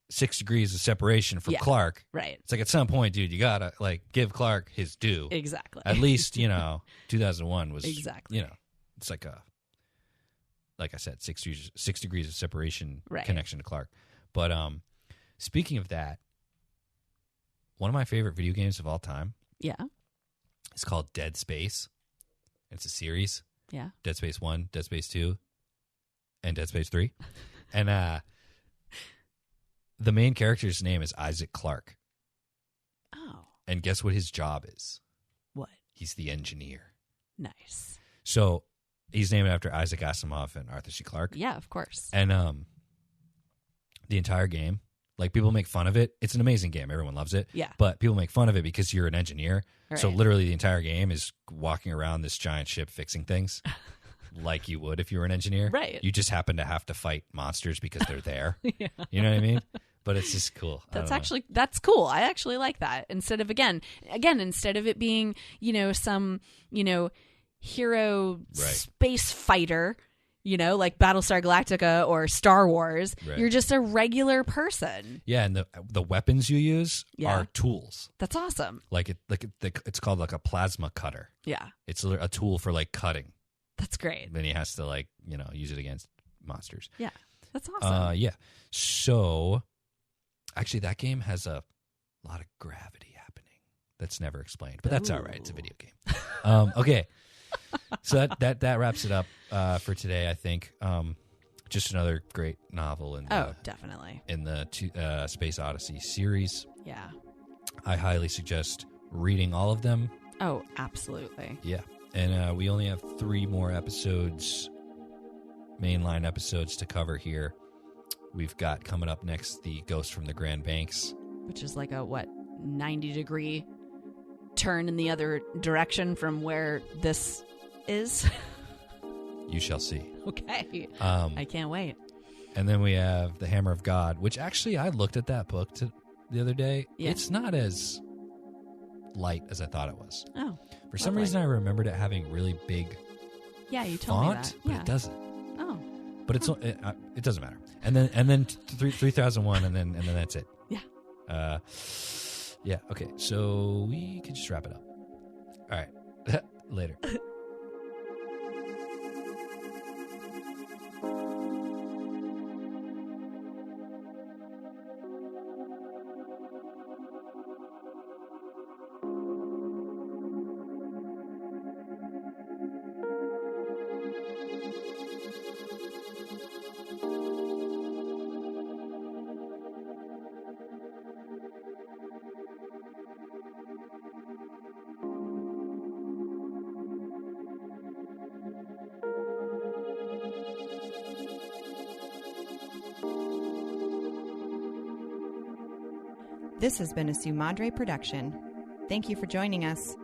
6 degrees of separation from Clarke. Right. It's like at some point, dude, you gotta like give Clarke his due. Exactly. At least, you know, 2001 was exactly. You know, it's like I said, 6 degrees of separation connection to Clarke. But speaking of that, one of my favorite video games of all time. Yeah. It's called Dead Space. It's a series. Yeah. Dead Space 1, Dead Space 2, and Dead Space 3. And the main character's name is Isaac Clarke. Oh. And guess what his job is? What? He's the engineer. Nice. So he's named after Isaac Asimov and Arthur C. Clarke. Yeah, of course. And the entire game, like people make fun of it. It's an amazing game. Everyone loves it. Yeah. But people make fun of it because you're an engineer. Right. So literally the entire game is walking around this giant ship fixing things like you would if you were an engineer. Right. You just happen to have to fight monsters because they're there. Yeah. You know what I mean? But it's just cool. That's cool. I actually like that. Instead of instead of it being, you know, some, you know, hero space fighter, you know, like Battlestar Galactica or Star Wars, you're just a regular person. Yeah, and the weapons you use are tools. That's awesome. It's called like a plasma cutter. Yeah. It's a tool for like cutting. That's great. Then he has to like, you know, use it against monsters. Yeah. That's awesome. Yeah. So actually that game has a lot of gravity happening. That's never explained, but that's all right. It's a video game. Okay. So that wraps it up for today, I think. Just another great novel in the, definitely. in the Space Odyssey series. Yeah. I highly suggest reading all of them. Oh, absolutely. Yeah. And we only have 3 more episodes, mainline episodes to cover here. We've got coming up next the Ghost from the Grand Banks. Which is like a, 90-degree turn in the other direction from where this is? You shall see. Okay. I can't wait. And then we have The Hammer of God, which actually I looked at that book the other day. Yeah. It's not as light as I thought it was. Oh. For some lovely. reason, I remembered it having really big Yeah, you told me font, that. but Yeah. it doesn't. Oh. But it doesn't matter. And then 3001, and then that's it. Yeah. Yeah. Okay. So we can just wrap it up. All right. Later. This has been a Sumadre production. Thank you for joining us.